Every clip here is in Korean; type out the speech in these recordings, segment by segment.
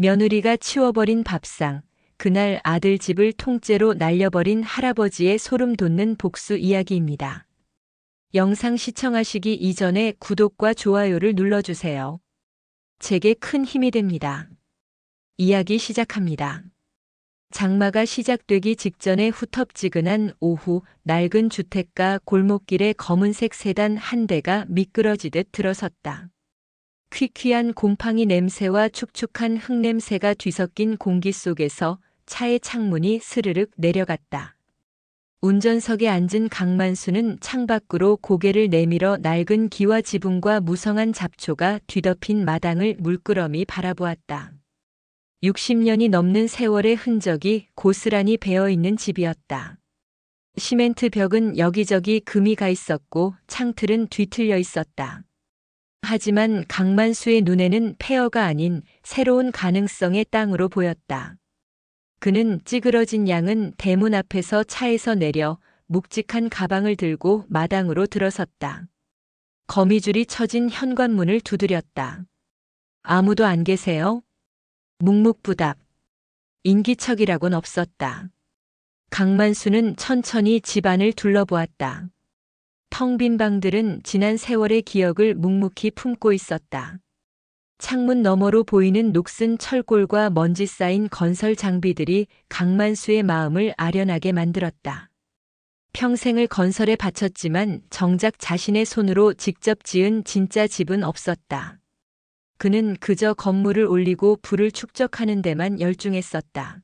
며느리가 치워버린 밥상, 그날 아들 집을 통째로 날려버린 할아버지의 소름 돋는 복수 이야기입니다. 영상 시청하시기 이전에 구독과 좋아요를 눌러주세요. 제게 큰 힘이 됩니다. 이야기 시작합니다. 장마가 시작되기 직전에 후텁지근한 오후, 낡은 주택가 골목길에 검은색 세단 한 대가 미끄러지듯 들어섰다. 퀴퀴한 곰팡이 냄새와 축축한 흙냄새가 뒤섞인 공기 속에서 차의 창문이 스르륵 내려갔다. 운전석에 앉은 강만수는 창밖으로 고개를 내밀어 낡은 기와 지붕과 무성한 잡초가 뒤덮인 마당을 물끄러미 바라보았다. 60년이 넘는 세월의 흔적이 고스란히 배어있는 집이었다. 시멘트 벽은 여기저기 금이 가 있었고 창틀은 뒤틀려 있었다. 하지만 강만수의 눈에는 폐허가 아닌 새로운 가능성의 땅으로 보였다. 그는 찌그러진 양은 대문 앞에서 차에서 내려 묵직한 가방을 들고 마당으로 들어섰다. 거미줄이 쳐진 현관문을 두드렸다. 아무도 안 계세요? 묵묵부답. 인기척이라곤 없었다. 강만수는 천천히 집안을 둘러보았다. 텅 빈 방들은 지난 세월의 기억을 묵묵히 품고 있었다. 창문 너머로 보이는 녹슨 철골과 먼지 쌓인 건설 장비들이 강만수의 마음을 아련하게 만들었다. 평생을 건설에 바쳤지만 정작 자신의 손으로 직접 지은 진짜 집은 없었다. 그는 그저 건물을 올리고 부를 축적하는 데만 열중했었다.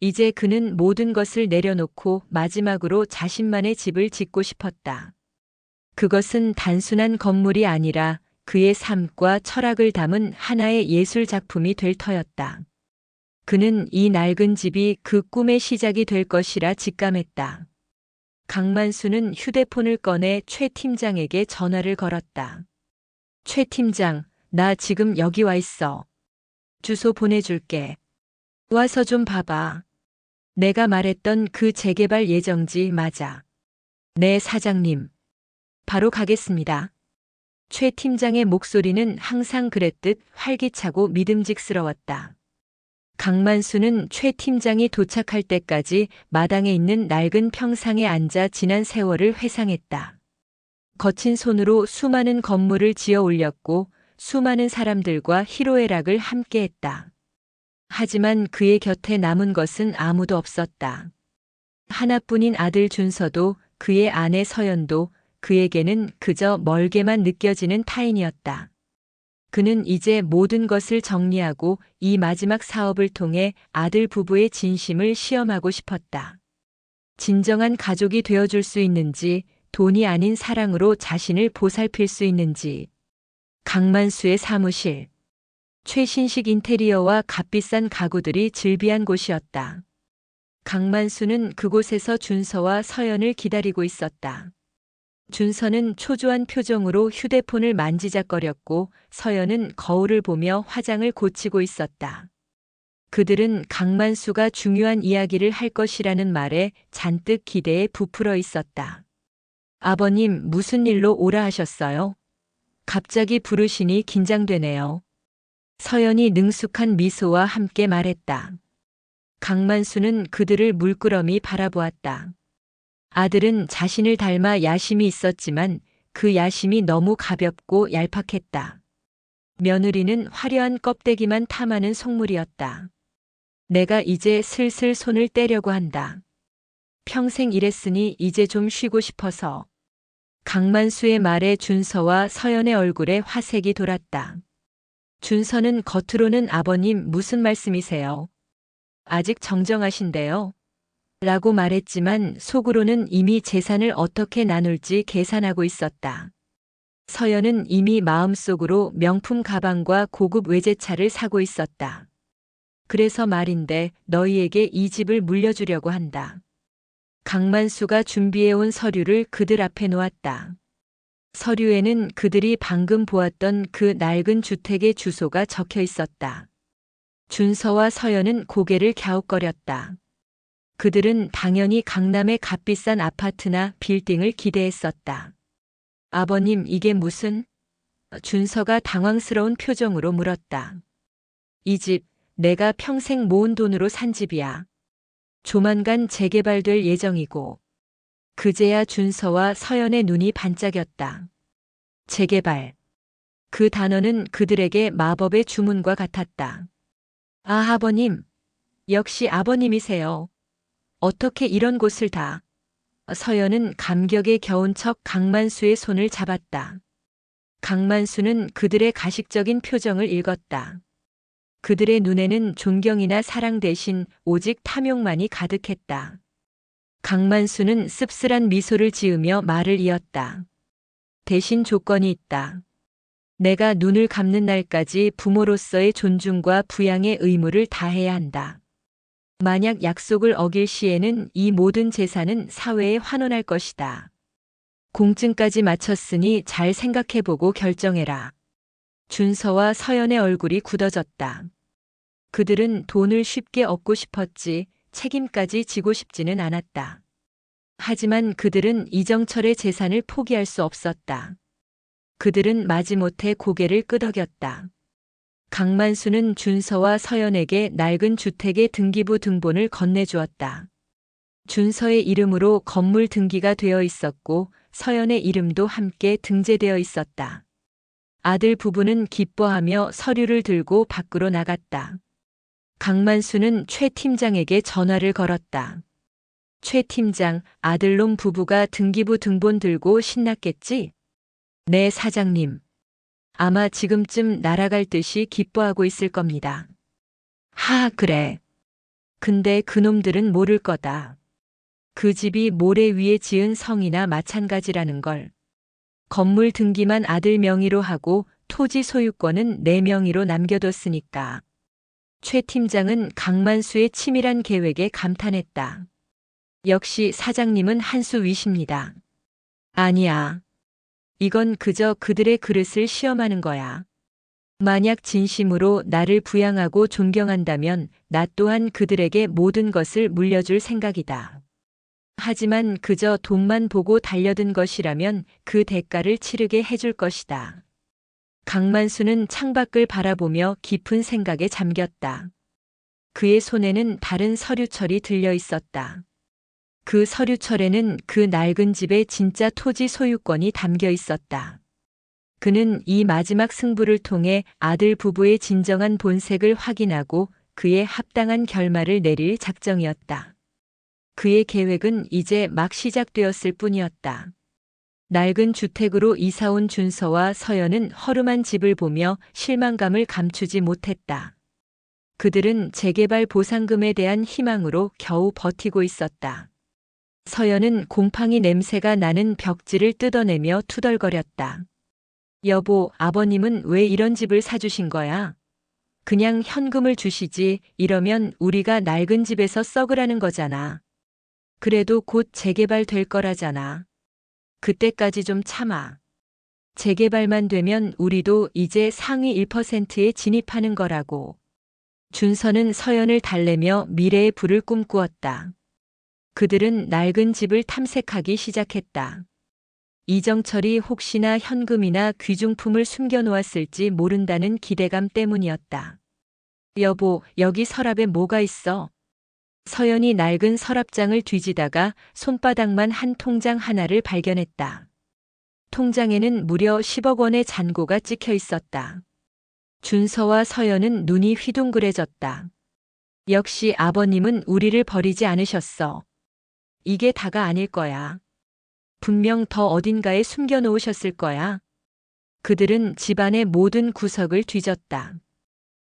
이제 그는 모든 것을 내려놓고 마지막으로 자신만의 집을 짓고 싶었다. 그것은 단순한 건물이 아니라 그의 삶과 철학을 담은 하나의 예술 작품이 될 터였다. 그는 이 낡은 집이 그 꿈의 시작이 될 것이라 직감했다. 강만수는 휴대폰을 꺼내 최 팀장에게 전화를 걸었다. 최 팀장, 나 지금 여기 와 있어. 주소 보내줄게. 와서 좀 봐봐. 내가 말했던 그 재개발 예정지 맞아. 네, 사장님. 바로 가겠습니다. 최 팀장의 목소리는 항상 그랬듯 활기차고 믿음직스러웠다. 강만수는 최 팀장이 도착할 때까지 마당에 있는 낡은 평상에 앉아 지난 세월을 회상했다. 거친 손으로 수많은 건물을 지어 올렸고 수많은 사람들과 희로애락을 함께했다. 하지만 그의 곁에 남은 것은 아무도 없었다. 하나뿐인 아들 준서도 그의 아내 서연도 그에게는 그저 멀게만 느껴지는 타인이었다. 그는 이제 모든 것을 정리하고 이 마지막 사업을 통해 아들 부부의 진심을 시험하고 싶었다. 진정한 가족이 되어줄 수 있는지, 돈이 아닌 사랑으로 자신을 보살필 수 있는지. 강만수의 사무실. 최신식 인테리어와 값비싼 가구들이 즐비한 곳이었다. 강만수는 그곳에서 준서와 서연을 기다리고 있었다. 준서는 초조한 표정으로 휴대폰을 만지작거렸고 서연은 거울을 보며 화장을 고치고 있었다. 그들은 강만수가 중요한 이야기를 할 것이라는 말에 잔뜩 기대에 부풀어 있었다. 아버님, 무슨 일로 오라 하셨어요? 갑자기 부르시니 긴장되네요. 서연이 능숙한 미소와 함께 말했다. 강만수는 그들을 물끄러미 바라보았다. 아들은 자신을 닮아 야심이 있었지만 그 야심이 너무 가볍고 얄팍했다. 며느리는 화려한 껍데기만 탐하는 속물이었다. 내가 이제 슬슬 손을 떼려고 한다. 평생 일했으니 이제 좀 쉬고 싶어서. 강만수의 말에 준서와 서연의 얼굴에 화색이 돌았다. 준서는 겉으로는 아버님 무슨 말씀이세요? 아직 정정하신데요? 라고 말했지만 속으로는 이미 재산을 어떻게 나눌지 계산하고 있었다. 서연은 이미 마음속으로 명품 가방과 고급 외제차를 사고 있었다. 그래서 말인데 너희에게 이 집을 물려주려고 한다. 강만수가 준비해온 서류를 그들 앞에 놓았다. 서류에는 그들이 방금 보았던 그 낡은 주택의 주소가 적혀 있었다. 준서와 서연은 고개를 갸웃거렸다. 그들은 당연히 강남의 값비싼 아파트나 빌딩을 기대했었다. 아버님, 이게 무슨? 준서가 당황스러운 표정으로 물었다. 이 집, 내가 평생 모은 돈으로 산 집이야. 조만간 재개발될 예정이고. 그제야 준서와 서연의 눈이 반짝였다. 재개발. 그 단어는 그들에게 마법의 주문과 같았다. 아, 아버님. 역시 아버님이세요. 어떻게 이런 곳을 다. 서연은 감격에 겨운 척 강만수의 손을 잡았다. 강만수는 그들의 가식적인 표정을 읽었다. 그들의 눈에는 존경이나 사랑 대신 오직 탐욕만이 가득했다. 강만수는 씁쓸한 미소를 지으며 말을 이었다. 대신 조건이 있다. 내가 눈을 감는 날까지 부모로서의 존중과 부양의 의무를 다해야 한다. 만약 약속을 어길 시에는 이 모든 재산은 사회에 환원할 것이다. 공증까지 마쳤으니 잘 생각해보고 결정해라. 준서와 서연의 얼굴이 굳어졌다. 그들은 돈을 쉽게 얻고 싶었지 책임까지 지고 싶지는 않았다. 하지만 그들은 이정철의 재산을 포기할 수 없었다. 그들은 마지못해 고개를 끄덕였다. 강만수는 준서와 서연에게 낡은 주택의 등기부 등본을 건네주었다. 준서의 이름으로 건물 등기가 되어 있었고 서연의 이름도 함께 등재되어 있었다. 아들 부부는 기뻐하며 서류를 들고 밖으로 나갔다. 강만수는 최 팀장에게 전화를 걸었다. 최 팀장, 아들놈 부부가 등기부 등본 들고 신났겠지? 네, 사장님. 아마 지금쯤 날아갈 듯이 기뻐하고 있을 겁니다. 하, 그래. 근데 그놈들은 모를 거다. 그 집이 모래 위에 지은 성이나 마찬가지라는 걸. 건물 등기만 아들 명의로 하고 토지 소유권은 내 명의로 남겨뒀으니까. 최 팀장은 강만수의 치밀한 계획에 감탄했다. 역시 사장님은 한 수 위십니다. 아니야. 이건 그저 그들의 그릇을 시험하는 거야. 만약 진심으로 나를 부양하고 존경한다면 나 또한 그들에게 모든 것을 물려줄 생각이다. 하지만 그저 돈만 보고 달려든 것이라면 그 대가를 치르게 해줄 것이다. 강만수는 창밖을 바라보며 깊은 생각에 잠겼다. 그의 손에는 다른 서류철이 들려 있었다. 그 서류철에는 그 낡은 집의 진짜 토지 소유권이 담겨 있었다. 그는 이 마지막 승부를 통해 아들 부부의 진정한 본색을 확인하고 그의 합당한 결말을 내릴 작정이었다. 그의 계획은 이제 막 시작되었을 뿐이었다. 낡은 주택으로 이사온 준서와 서연은 허름한 집을 보며 실망감을 감추지 못했다. 그들은 재개발 보상금에 대한 희망으로 겨우 버티고 있었다. 서연은 곰팡이 냄새가 나는 벽지를 뜯어내며 투덜거렸다. 여보, 아버님은 왜 이런 집을 사주신 거야? 그냥 현금을 주시지, 이러면 우리가 낡은 집에서 썩으라는 거잖아. 그래도 곧 재개발 될 거라잖아. 그때까지 좀 참아. 재개발만 되면 우리도 이제 상위 1%에 진입하는 거라고. 준서는 서연을 달래며 미래의 불을 꿈꾸었다. 그들은 낡은 집을 탐색하기 시작했다. 이정철이 혹시나 현금이나 귀중품을 숨겨놓았을지 모른다는 기대감 때문이었다. 여보, 여기 서랍에 뭐가 있어? 서연이 낡은 서랍장을 뒤지다가 손바닥만 한 통장 하나를 발견했다. 통장에는 무려 10억 원의 잔고가 찍혀 있었다. 준서와 서연은 눈이 휘둥그레졌다. 역시 아버님은 우리를 버리지 않으셨어. 이게 다가 아닐 거야. 분명 더 어딘가에 숨겨놓으셨을 거야. 그들은 집안의 모든 구석을 뒤졌다.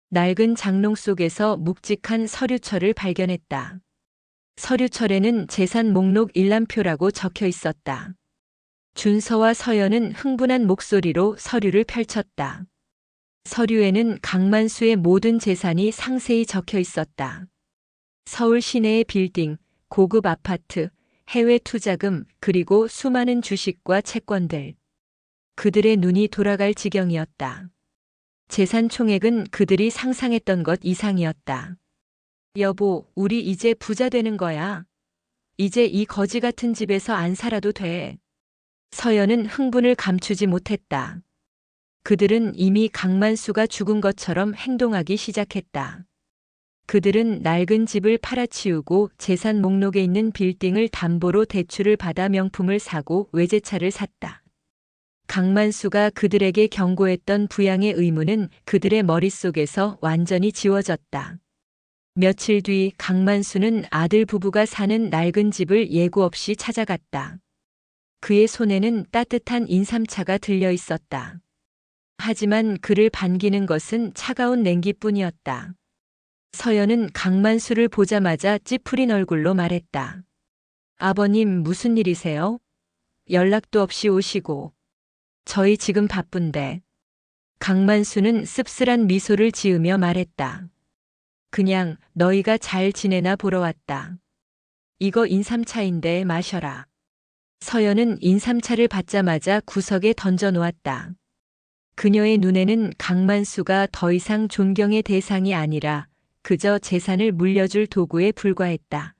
낡은 장롱 속에서 묵직한 서류철을 발견했다. 서류철에는 재산 목록 일람표라고 적혀 있었다. 준서와 서연은 흥분한 목소리로 서류를 펼쳤다. 서류에는 강만수의 모든 재산이 상세히 적혀 있었다. 서울 시내의 빌딩, 고급 아파트, 해외 투자금, 그리고 수많은 주식과 채권들. 그들의 눈이 돌아갈 지경이었다. 재산 총액은 그들이 상상했던 것 이상이었다. 여보, 우리 이제 부자 되는 거야. 이제 이 거지 같은 집에서 안 살아도 돼. 서연은 흥분을 감추지 못했다. 그들은 이미 강만수가 죽은 것처럼 행동하기 시작했다. 그들은 낡은 집을 팔아치우고 재산 목록에 있는 빌딩을 담보로 대출을 받아 명품을 사고 외제차를 샀다. 강만수가 그들에게 경고했던 부양의 의무는 그들의 머릿속에서 완전히 지워졌다. 며칠 뒤 강만수는 아들 부부가 사는 낡은 집을 예고 없이 찾아갔다. 그의 손에는 따뜻한 인삼차가 들려 있었다. 하지만 그를 반기는 것은 차가운 냉기뿐이었다. 서연은 강만수를 보자마자 찌푸린 얼굴로 말했다. 아버님, 무슨 일이세요? 연락도 없이 오시고. 저희 지금 바쁜데. 강만수는 씁쓸한 미소를 지으며 말했다. 그냥 너희가 잘 지내나 보러 왔다. 이거 인삼차인데 마셔라. 서연은 인삼차를 받자마자 구석에 던져 놓았다. 그녀의 눈에는 강만수가 더 이상 존경의 대상이 아니라 그저 재산을 물려줄 도구에 불과했다.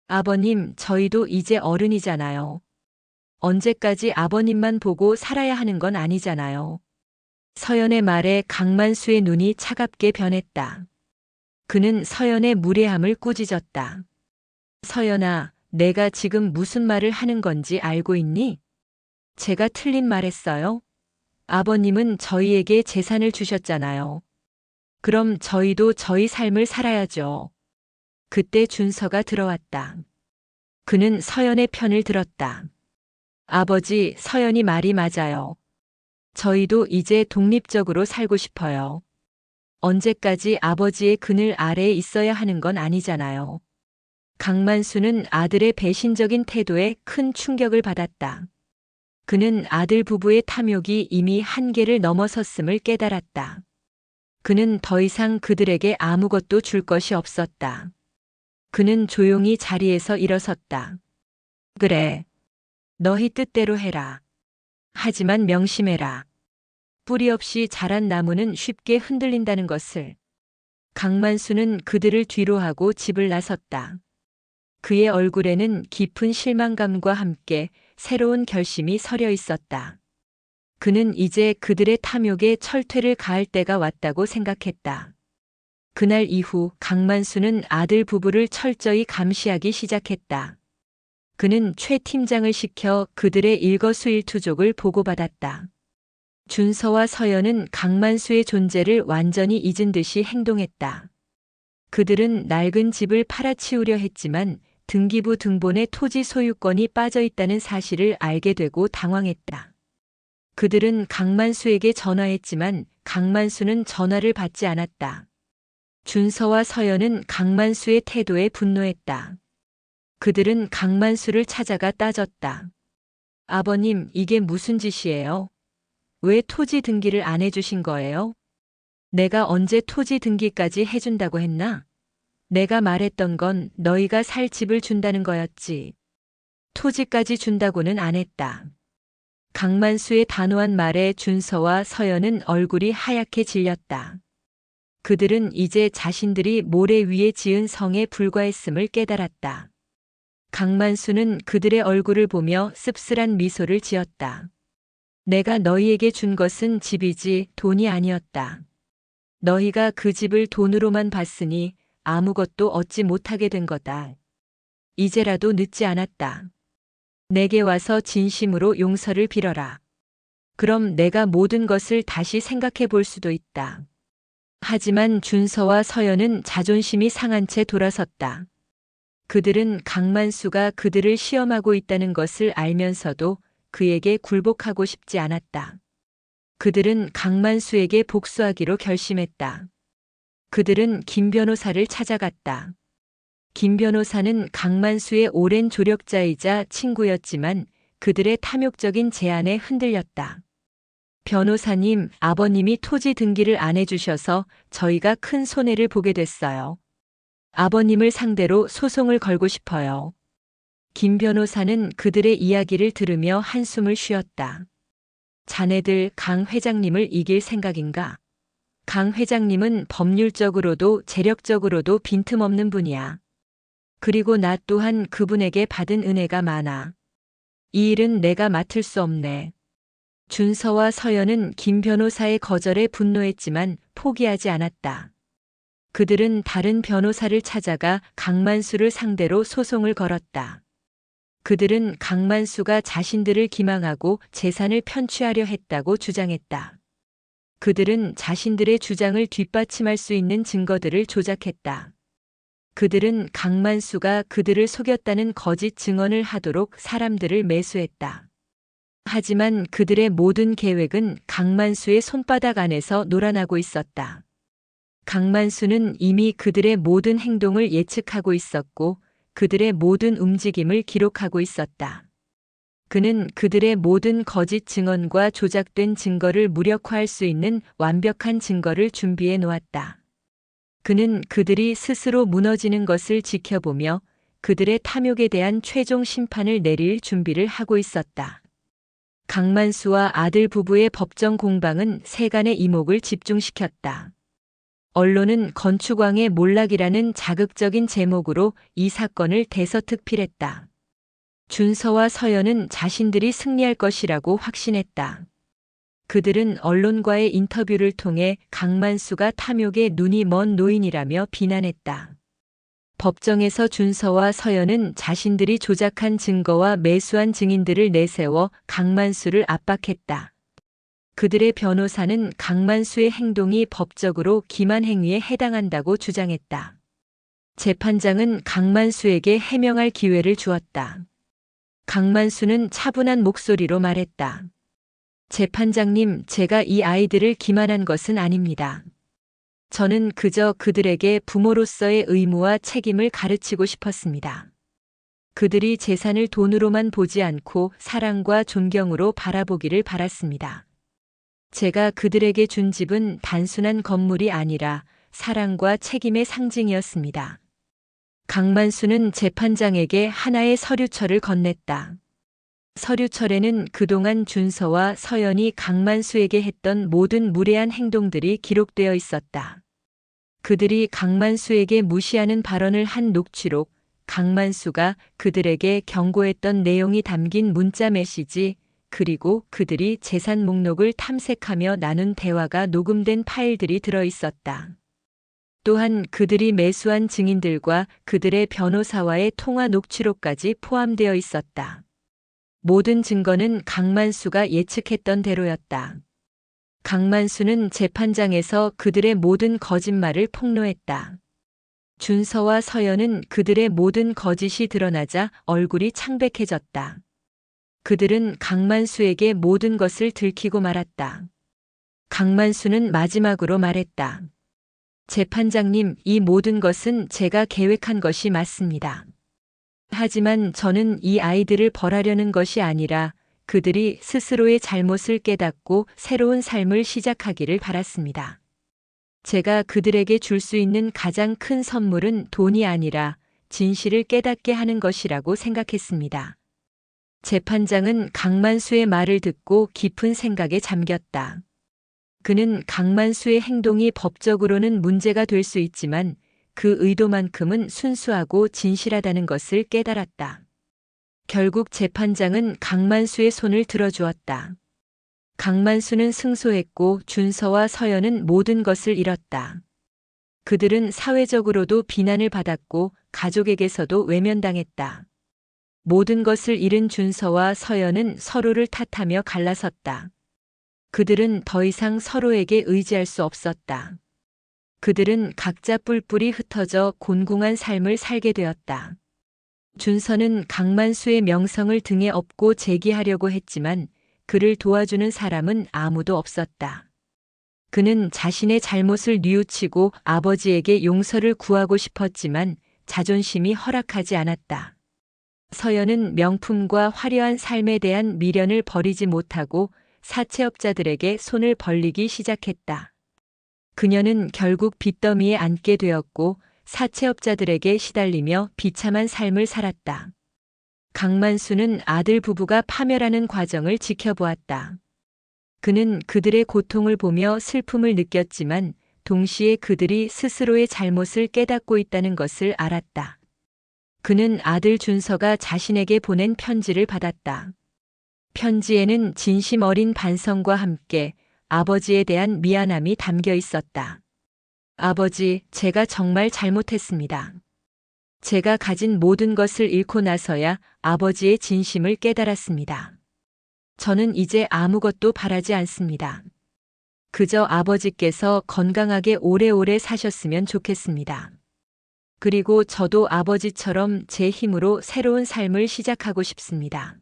아버님, 저희도 이제 어른이잖아요. 언제까지 아버님만 보고 살아야 하는 건 아니잖아요. 서연의 말에 강만수의 눈이 차갑게 변했다. 그는 서연의 무례함을 꾸짖었다. 서연아, 내가 지금 무슨 말을 하는 건지 알고 있니? 제가 틀린 말했어요? 아버님은 저희에게 재산을 주셨잖아요. 그럼 저희도 저희 삶을 살아야죠. 그때 준서가 들어왔다. 그는 서연의 편을 들었다. 아버지, 서연이 말이 맞아요. 저희도 이제 독립적으로 살고 싶어요. 언제까지 아버지의 그늘 아래에 있어야 하는 건 아니잖아요. 강만수는 아들의 배신적인 태도에 큰 충격을 받았다. 그는 아들 부부의 탐욕이 이미 한계를 넘어섰음을 깨달았다. 그는 더 이상 그들에게 아무것도 줄 것이 없었다. 그는 조용히 자리에서 일어섰다. 그래. 너희 뜻대로 해라. 하지만 명심해라. 뿌리 없이 자란 나무는 쉽게 흔들린다는 것을. 강만수는 그들을 뒤로하고 집을 나섰다. 그의 얼굴에는 깊은 실망감과 함께 새로운 결심이 서려 있었다. 그는 이제 그들의 탐욕에 철퇴를 가할 때가 왔다고 생각했다. 그날 이후 강만수는 아들 부부를 철저히 감시하기 시작했다. 그는 최 팀장을 시켜 그들의 일거수일투족을 보고받았다. 준서와 서연은 강만수의 존재를 완전히 잊은 듯이 행동했다. 그들은 낡은 집을 팔아치우려 했지만 등기부 등본에 토지 소유권이 빠져 있다는 사실을 알게 되고 당황했다. 그들은 강만수에게 전화했지만 강만수는 전화를 받지 않았다. 준서와 서연은 강만수의 태도에 분노했다. 그들은 강만수를 찾아가 따졌다. 아버님, 이게 무슨 짓이에요? 왜 토지 등기를 안 해주신 거예요? 내가 언제 토지 등기까지 해준다고 했나? 내가 말했던 건 너희가 살 집을 준다는 거였지. 토지까지 준다고는 안 했다. 강만수의 단호한 말에 준서와 서연은 얼굴이 하얗게 질렸다. 그들은 이제 자신들이 모래 위에 지은 성에 불과했음을 깨달았다. 강만수는 그들의 얼굴을 보며 씁쓸한 미소를 지었다. 내가 너희에게 준 것은 집이지 돈이 아니었다. 너희가 그 집을 돈으로만 봤으니 아무것도 얻지 못하게 된 거다. 이제라도 늦지 않았다. 내게 와서 진심으로 용서를 빌어라. 그럼 내가 모든 것을 다시 생각해 볼 수도 있다. 하지만 준서와 서연은 자존심이 상한 채 돌아섰다. 그들은 강만수가 그들을 시험하고 있다는 것을 알면서도 그에게 굴복하고 싶지 않았다. 그들은 강만수에게 복수하기로 결심했다. 그들은 김 변호사를 찾아갔다. 김 변호사는 강만수의 오랜 조력자이자 친구였지만 그들의 탐욕적인 제안에 흔들렸다. 변호사님, 아버님이 토지 등기를 안 해주셔서 저희가 큰 손해를 보게 됐어요. 아버님을 상대로 소송을 걸고 싶어요. 김 변호사는 그들의 이야기를 들으며 한숨을 쉬었다. 자네들 강 회장님을 이길 생각인가? 강 회장님은 법률적으로도 재력적으로도 빈틈없는 분이야. 그리고 나 또한 그분에게 받은 은혜가 많아. 이 일은 내가 맡을 수 없네. 준서와 서연은 김 변호사의 거절에 분노했지만 포기하지 않았다. 그들은 다른 변호사를 찾아가 강만수를 상대로 소송을 걸었다. 그들은 강만수가 자신들을 기망하고 재산을 편취하려 했다고 주장했다. 그들은 자신들의 주장을 뒷받침할 수 있는 증거들을 조작했다. 그들은 강만수가 그들을 속였다는 거짓 증언을 하도록 사람들을 매수했다. 하지만 그들의 모든 계획은 강만수의 손바닥 안에서 놀아나고 있었다. 강만수는 이미 그들의 모든 행동을 예측하고 있었고 그들의 모든 움직임을 기록하고 있었다. 그는 그들의 모든 거짓 증언과 조작된 증거를 무력화할 수 있는 완벽한 증거를 준비해 놓았다. 그는 그들이 스스로 무너지는 것을 지켜보며 그들의 탐욕에 대한 최종 심판을 내릴 준비를 하고 있었다. 강만수와 아들 부부의 법정 공방은 세간의 이목을 집중시켰다. 언론은 건축왕의 몰락이라는 자극적인 제목으로 이 사건을 대서특필했다. 준서와 서연은 자신들이 승리할 것이라고 확신했다. 그들은 언론과의 인터뷰를 통해 강만수가 탐욕에 눈이 먼 노인이라며 비난했다. 법정에서 준서와 서연은 자신들이 조작한 증거와 매수한 증인들을 내세워 강만수를 압박했다. 그들의 변호사는 강만수의 행동이 법적으로 기만 행위에 해당한다고 주장했다. 재판장은 강만수에게 해명할 기회를 주었다. 강만수는 차분한 목소리로 말했다. 재판장님, 제가 이 아이들을 기만한 것은 아닙니다. 저는 그저 그들에게 부모로서의 의무와 책임을 가르치고 싶었습니다. 그들이 재산을 돈으로만 보지 않고 사랑과 존경으로 바라보기를 바랐습니다. 제가 그들에게 준 집은 단순한 건물이 아니라 사랑과 책임의 상징이었습니다. 강만수는 재판장에게 하나의 서류철을 건넸다. 서류철에는 그동안 준서와 서연이 강만수에게 했던 모든 무례한 행동들이 기록되어 있었다. 그들이 강만수에게 무시하는 발언을 한 녹취록, 강만수가 그들에게 경고했던 내용이 담긴 문자 메시지, 그리고 그들이 재산 목록을 탐색하며 나눈 대화가 녹음된 파일들이 들어 있었다. 또한 그들이 매수한 증인들과 그들의 변호사와의 통화 녹취록까지 포함되어 있었다. 모든 증거는 강만수가 예측했던 대로였다. 강만수는 재판장에서 그들의 모든 거짓말을 폭로했다. 준서와 서연은 그들의 모든 거짓이 드러나자 얼굴이 창백해졌다. 그들은 강만수에게 모든 것을 들키고 말았다. 강만수는 마지막으로 말했다. 재판장님, 이 모든 것은 제가 계획한 것이 맞습니다. 하지만 저는 이 아이들을 벌하려는 것이 아니라 그들이 스스로의 잘못을 깨닫고 새로운 삶을 시작하기를 바랐습니다. 제가 그들에게 줄 수 있는 가장 큰 선물은 돈이 아니라 진실을 깨닫게 하는 것이라고 생각했습니다. 재판장은 강만수의 말을 듣고 깊은 생각에 잠겼다. 그는 강만수의 행동이 법적으로는 문제가 될 수 있지만 그 의도만큼은 순수하고 진실하다는 것을 깨달았다. 결국 재판장은 강만수의 손을 들어주었다. 강만수는 승소했고 준서와 서연은 모든 것을 잃었다. 그들은 사회적으로도 비난을 받았고 가족에게서도 외면당했다. 모든 것을 잃은 준서와 서연은 서로를 탓하며 갈라섰다. 그들은 더 이상 서로에게 의지할 수 없었다. 그들은 각자 뿔뿔이 흩어져 곤궁한 삶을 살게 되었다. 준서는 강만수의 명성을 등에 업고 재기하려고 했지만 그를 도와주는 사람은 아무도 없었다. 그는 자신의 잘못을 뉘우치고 아버지에게 용서를 구하고 싶었지만 자존심이 허락하지 않았다. 서연은 명품과 화려한 삶에 대한 미련을 버리지 못하고 사채업자들에게 손을 벌리기 시작했다. 그녀는 결국 빚더미에 앉게 되었고 사채업자들에게 시달리며 비참한 삶을 살았다. 강만수는 아들 부부가 파멸하는 과정을 지켜보았다. 그는 그들의 고통을 보며 슬픔을 느꼈지만 동시에 그들이 스스로의 잘못을 깨닫고 있다는 것을 알았다. 그는 아들 준서가 자신에게 보낸 편지를 받았다. 편지에는 진심 어린 반성과 함께 아버지에 대한 미안함이 담겨 있었다. 아버지, 제가 정말 잘못했습니다. 제가 가진 모든 것을 잃고 나서야 아버지의 진심을 깨달았습니다. 저는 이제 아무것도 바라지 않습니다. 그저 아버지께서 건강하게 오래오래 사셨으면 좋겠습니다. 그리고 저도 아버지처럼 제 힘으로 새로운 삶을 시작하고 싶습니다.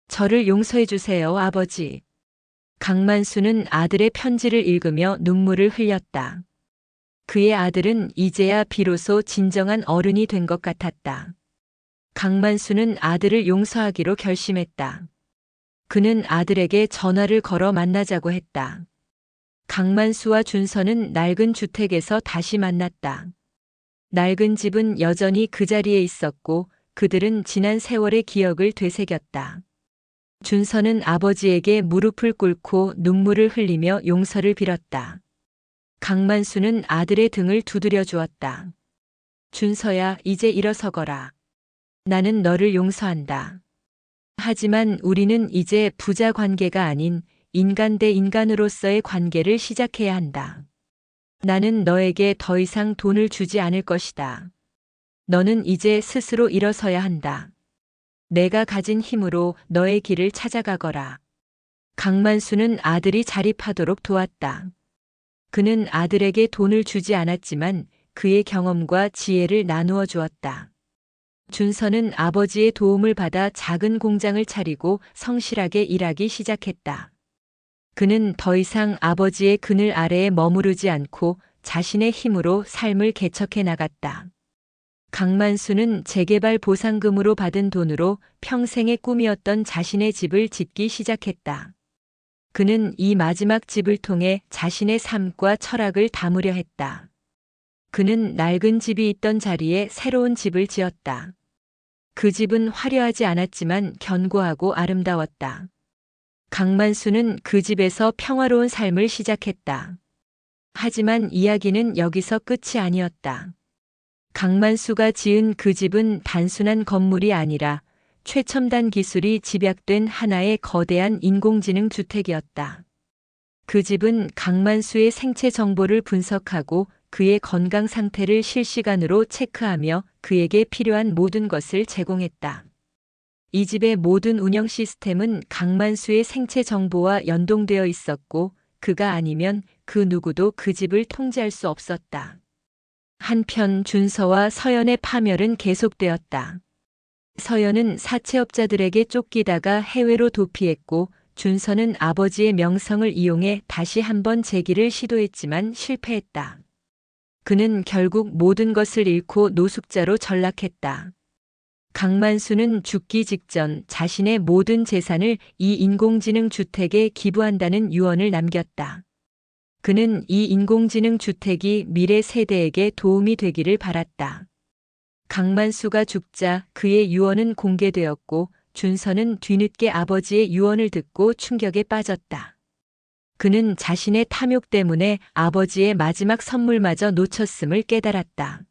저를 용서해 주세요, 아버지. 강만수는 아들의 편지를 읽으며 눈물을 흘렸다. 그의 아들은 이제야 비로소 진정한 어른이 된 것 같았다. 강만수는 아들을 용서하기로 결심했다. 그는 아들에게 전화를 걸어 만나자고 했다. 강만수와 준서는 낡은 주택에서 다시 만났다. 낡은 집은 여전히 그 자리에 있었고 그들은 지난 세월의 기억을 되새겼다. 준서는 아버지에게 무릎을 꿇고 눈물을 흘리며 용서를 빌었다. 강만수는 아들의 등을 두드려 주었다. 준서야, 이제 일어서거라. 나는 너를 용서한다. 하지만 우리는 이제 부자 관계가 아닌 인간 대 인간으로서의 관계를 시작해야 한다. 나는 너에게 더 이상 돈을 주지 않을 것이다. 너는 이제 스스로 일어서야 한다. 내가 가진 힘으로 너의 길을 찾아가거라. 강만수는 아들이 자립하도록 도왔다. 그는 아들에게 돈을 주지 않았지만 그의 경험과 지혜를 나누어 주었다. 준서는 아버지의 도움을 받아 작은 공장을 차리고 성실하게 일하기 시작했다. 그는 더 이상 아버지의 그늘 아래에 머무르지 않고 자신의 힘으로 삶을 개척해 나갔다. 강만수는 재개발 보상금으로 받은 돈으로 평생의 꿈이었던 자신의 집을 짓기 시작했다. 그는 이 마지막 집을 통해 자신의 삶과 철학을 담으려 했다. 그는 낡은 집이 있던 자리에 새로운 집을 지었다. 그 집은 화려하지 않았지만 견고하고 아름다웠다. 강만수는 그 집에서 평화로운 삶을 시작했다. 하지만 이야기는 여기서 끝이 아니었다. 강만수가 지은 그 집은 단순한 건물이 아니라 최첨단 기술이 집약된 하나의 거대한 인공지능 주택이었다. 그 집은 강만수의 생체 정보를 분석하고 그의 건강 상태를 실시간으로 체크하며 그에게 필요한 모든 것을 제공했다. 이 집의 모든 운영 시스템은 강만수의 생체 정보와 연동되어 있었고 그가 아니면 그 누구도 그 집을 통제할 수 없었다. 한편 준서와 서연의 파멸은 계속되었다. 서연은 사채업자들에게 쫓기다가 해외로 도피했고 준서는 아버지의 명성을 이용해 다시 한번 재기를 시도했지만 실패했다. 그는 결국 모든 것을 잃고 노숙자로 전락했다. 강만수는 죽기 직전 자신의 모든 재산을 이 인공지능 주택에 기부한다는 유언을 남겼다. 그는 이 인공지능 주택이 미래 세대에게 도움이 되기를 바랐다. 강만수가 죽자 그의 유언은 공개되었고 준서는 뒤늦게 아버지의 유언을 듣고 충격에 빠졌다. 그는 자신의 탐욕 때문에 아버지의 마지막 선물마저 놓쳤음을 깨달았다.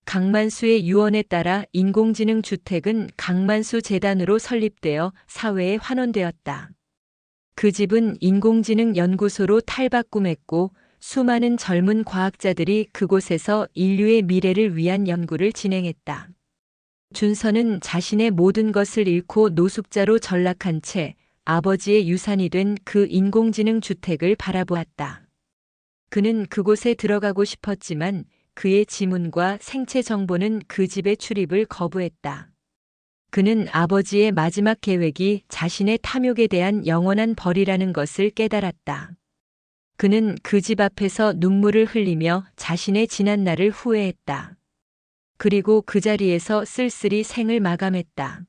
강만수의 유언에 따라 인공지능 주택은 강만수 재단으로 설립되어 사회에 환원되었다. 그 집은 인공지능 연구소로 탈바꿈했고 수많은 젊은 과학자들이 그곳에서 인류의 미래를 위한 연구를 진행했다. 준서는 자신의 모든 것을 잃고 노숙자로 전락한 채 아버지의 유산이 된 그 인공지능 주택을 바라보았다. 그는 그곳에 들어가고 싶었지만 그의 지문과 생체 정보는 그 집의 출입을 거부했다. 그는 아버지의 마지막 계획이 자신의 탐욕에 대한 영원한 벌이라는 것을 깨달았다. 그는 그 집 앞에서 눈물을 흘리며 자신의 지난 날을 후회했다. 그리고 그 자리에서 쓸쓸히 생을 마감했다.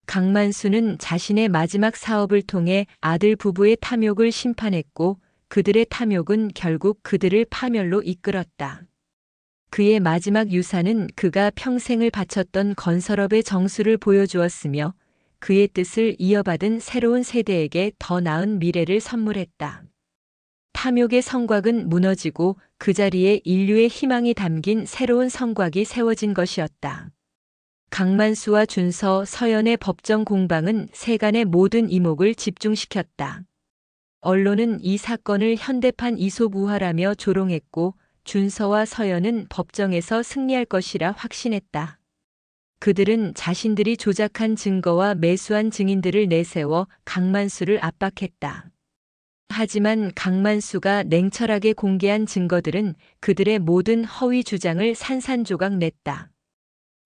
강만수는 자신의 마지막 사업을 통해 아들 부부의 탐욕을 심판했고 그들의 탐욕은 결국 그들을 파멸로 이끌었다. 그의 마지막 유산은 그가 평생을 바쳤던 건설업의 정수를 보여주었으며 그의 뜻을 이어받은 새로운 세대에게 더 나은 미래를 선물했다. 탐욕의 성곽은 무너지고 그 자리에 인류의 희망이 담긴 새로운 성곽이 세워진 것이었다. 강만수와 준서, 서연의 법정 공방은 세간의 모든 이목을 집중시켰다. 언론은 이 사건을 현대판 이솝우화라며 조롱했고 준서와 서연은 법정에서 승리할 것이라 확신했다. 그들은 자신들이 조작한 증거와 매수한 증인들을 내세워 강만수를 압박했다. 하지만 강만수가 냉철하게 공개한 증거들은 그들의 모든 허위 주장을 산산조각 냈다.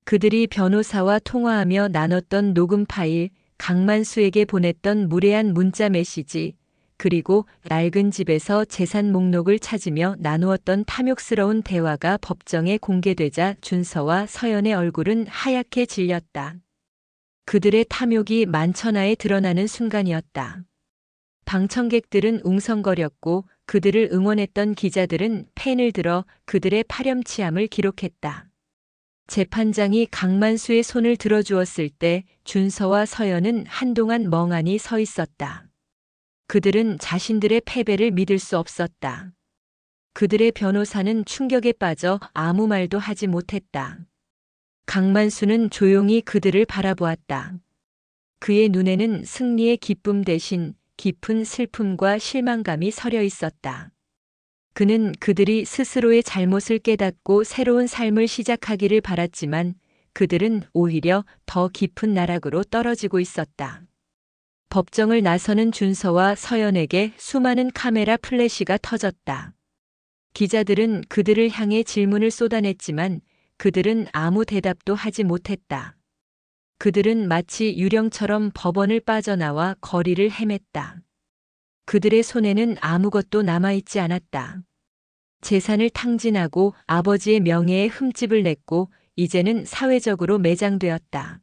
그들이 변호사와 통화하며 나눴던 녹음 파일, 강만수에게 보냈던 무례한 문자 메시지, 그리고 낡은 집에서 재산 목록을 찾으며 나누었던 탐욕스러운 대화가 법정에 공개되자 준서와 서연의 얼굴은 하얗게 질렸다. 그들의 탐욕이 만천하에 드러나는 순간이었다. 방청객들은 웅성거렸고 그들을 응원했던 기자들은 펜을 들어 그들의 파렴치함을 기록했다. 재판장이 강만수의 손을 들어주었을 때 준서와 서연은 한동안 멍하니 서 있었다. 그들은 자신들의 패배를 믿을 수 없었다. 그들의 변호사는 충격에 빠져 아무 말도 하지 못했다. 강만수는 조용히 그들을 바라보았다. 그의 눈에는 승리의 기쁨 대신 깊은 슬픔과 실망감이 서려 있었다. 그는 그들이 스스로의 잘못을 깨닫고 새로운 삶을 시작하기를 바랐지만 그들은 오히려 더 깊은 나락으로 떨어지고 있었다. 법정을 나서는 준서와 서연에게 수많은 카메라 플래시가 터졌다. 기자들은 그들을 향해 질문을 쏟아냈지만 그들은 아무 대답도 하지 못했다. 그들은 마치 유령처럼 법원을 빠져나와 거리를 헤맸다. 그들의 손에는 아무것도 남아있지 않았다. 재산을 탕진하고 아버지의 명예에 흠집을 냈고 이제는 사회적으로 매장되었다.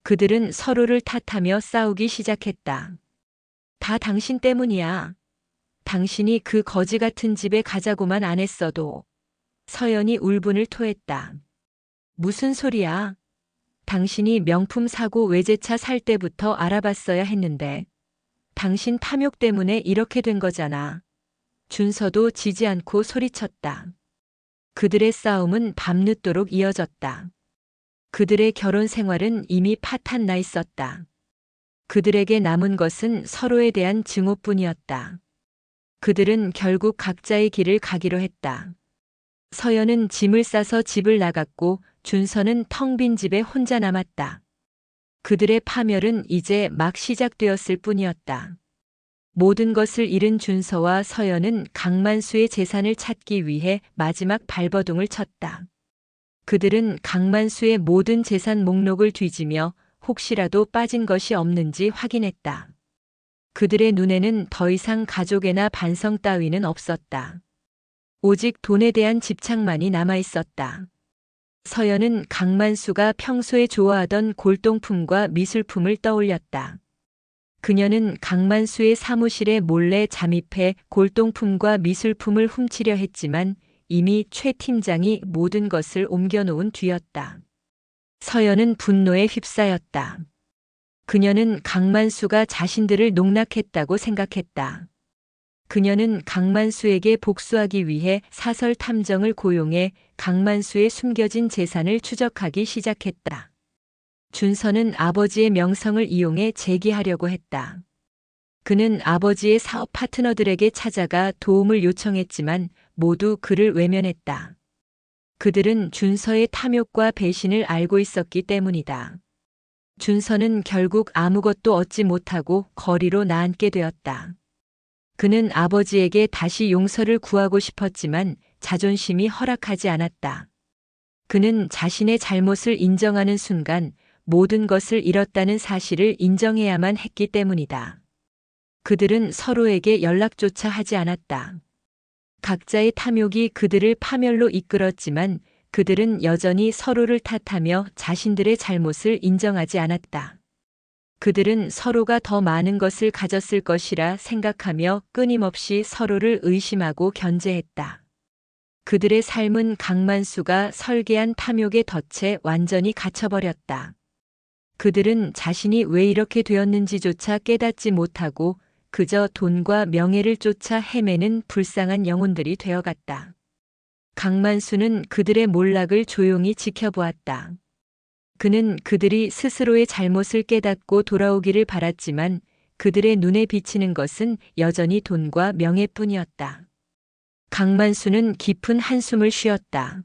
그들은 서로를 탓하며 싸우기 시작했다. 다 당신 때문이야. 당신이 그 거지 같은 집에 가자고만 안 했어도. 서연이 울분을 토했다. 무슨 소리야? 당신이 명품 사고 외제차 살 때부터 알아봤어야 했는데. 당신 탐욕 때문에 이렇게 된 거잖아. 준서도 지지 않고 소리쳤다. 그들의 싸움은 밤늦도록 이어졌다. 그들의 결혼 생활은 이미 파탄 나 있었다. 그들에게 남은 것은 서로에 대한 증오뿐이었다. 그들은 결국 각자의 길을 가기로 했다. 서연은 짐을 싸서 집을 나갔고 준서는 텅 빈 집에 혼자 남았다. 그들의 파멸은 이제 막 시작되었을 뿐이었다. 모든 것을 잃은 준서와 서연은 강만수의 재산을 찾기 위해 마지막 발버둥을 쳤다. 그들은 강만수의 모든 재산 목록을 뒤지며 혹시라도 빠진 것이 없는지 확인했다. 그들의 눈에는 더 이상 가족애나 반성 따위는 없었다. 오직 돈에 대한 집착만이 남아 있었다. 서연은 강만수가 평소에 좋아하던 골동품과 미술품을 떠올렸다. 그녀는 강만수의 사무실에 몰래 잠입해 골동품과 미술품을 훔치려 했지만 이미 최 팀장이 모든 것을 옮겨놓은 뒤였다. 서연은 분노에 휩싸였다. 그녀는 강만수가 자신들을 농락했다고 생각했다. 그녀는 강만수에게 복수하기 위해 사설 탐정을 고용해 강만수의 숨겨진 재산을 추적하기 시작했다. 준서는 아버지의 명성을 이용해 재기하려고 했다. 그는 아버지의 사업 파트너들에게 찾아가 도움을 요청했지만 모두 그를 외면했다. 그들은 준서의 탐욕과 배신을 알고 있었기 때문이다. 준서는 결국 아무것도 얻지 못하고 거리로 나앉게 되었다. 그는 아버지에게 다시 용서를 구하고 싶었지만 자존심이 허락하지 않았다. 그는 자신의 잘못을 인정하는 순간 모든 것을 잃었다는 사실을 인정해야만 했기 때문이다. 그들은 서로에게 연락조차 하지 않았다. 각자의 탐욕이 그들을 파멸로 이끌었지만 그들은 여전히 서로를 탓하며 자신들의 잘못을 인정하지 않았다. 그들은 서로가 더 많은 것을 가졌을 것이라 생각하며 끊임없이 서로를 의심하고 견제했다. 그들의 삶은 강만수가 설계한 탐욕의 덫에 완전히 갇혀버렸다. 그들은 자신이 왜 이렇게 되었는지조차 깨닫지 못하고 그저 돈과 명예를 쫓아 헤매는 불쌍한 영혼들이 되어갔다. 강만수는 그들의 몰락을 조용히 지켜보았다. 그는 그들이 스스로의 잘못을 깨닫고 돌아오기를 바랐지만 그들의 눈에 비치는 것은 여전히 돈과 명예뿐이었다. 강만수는 깊은 한숨을 쉬었다.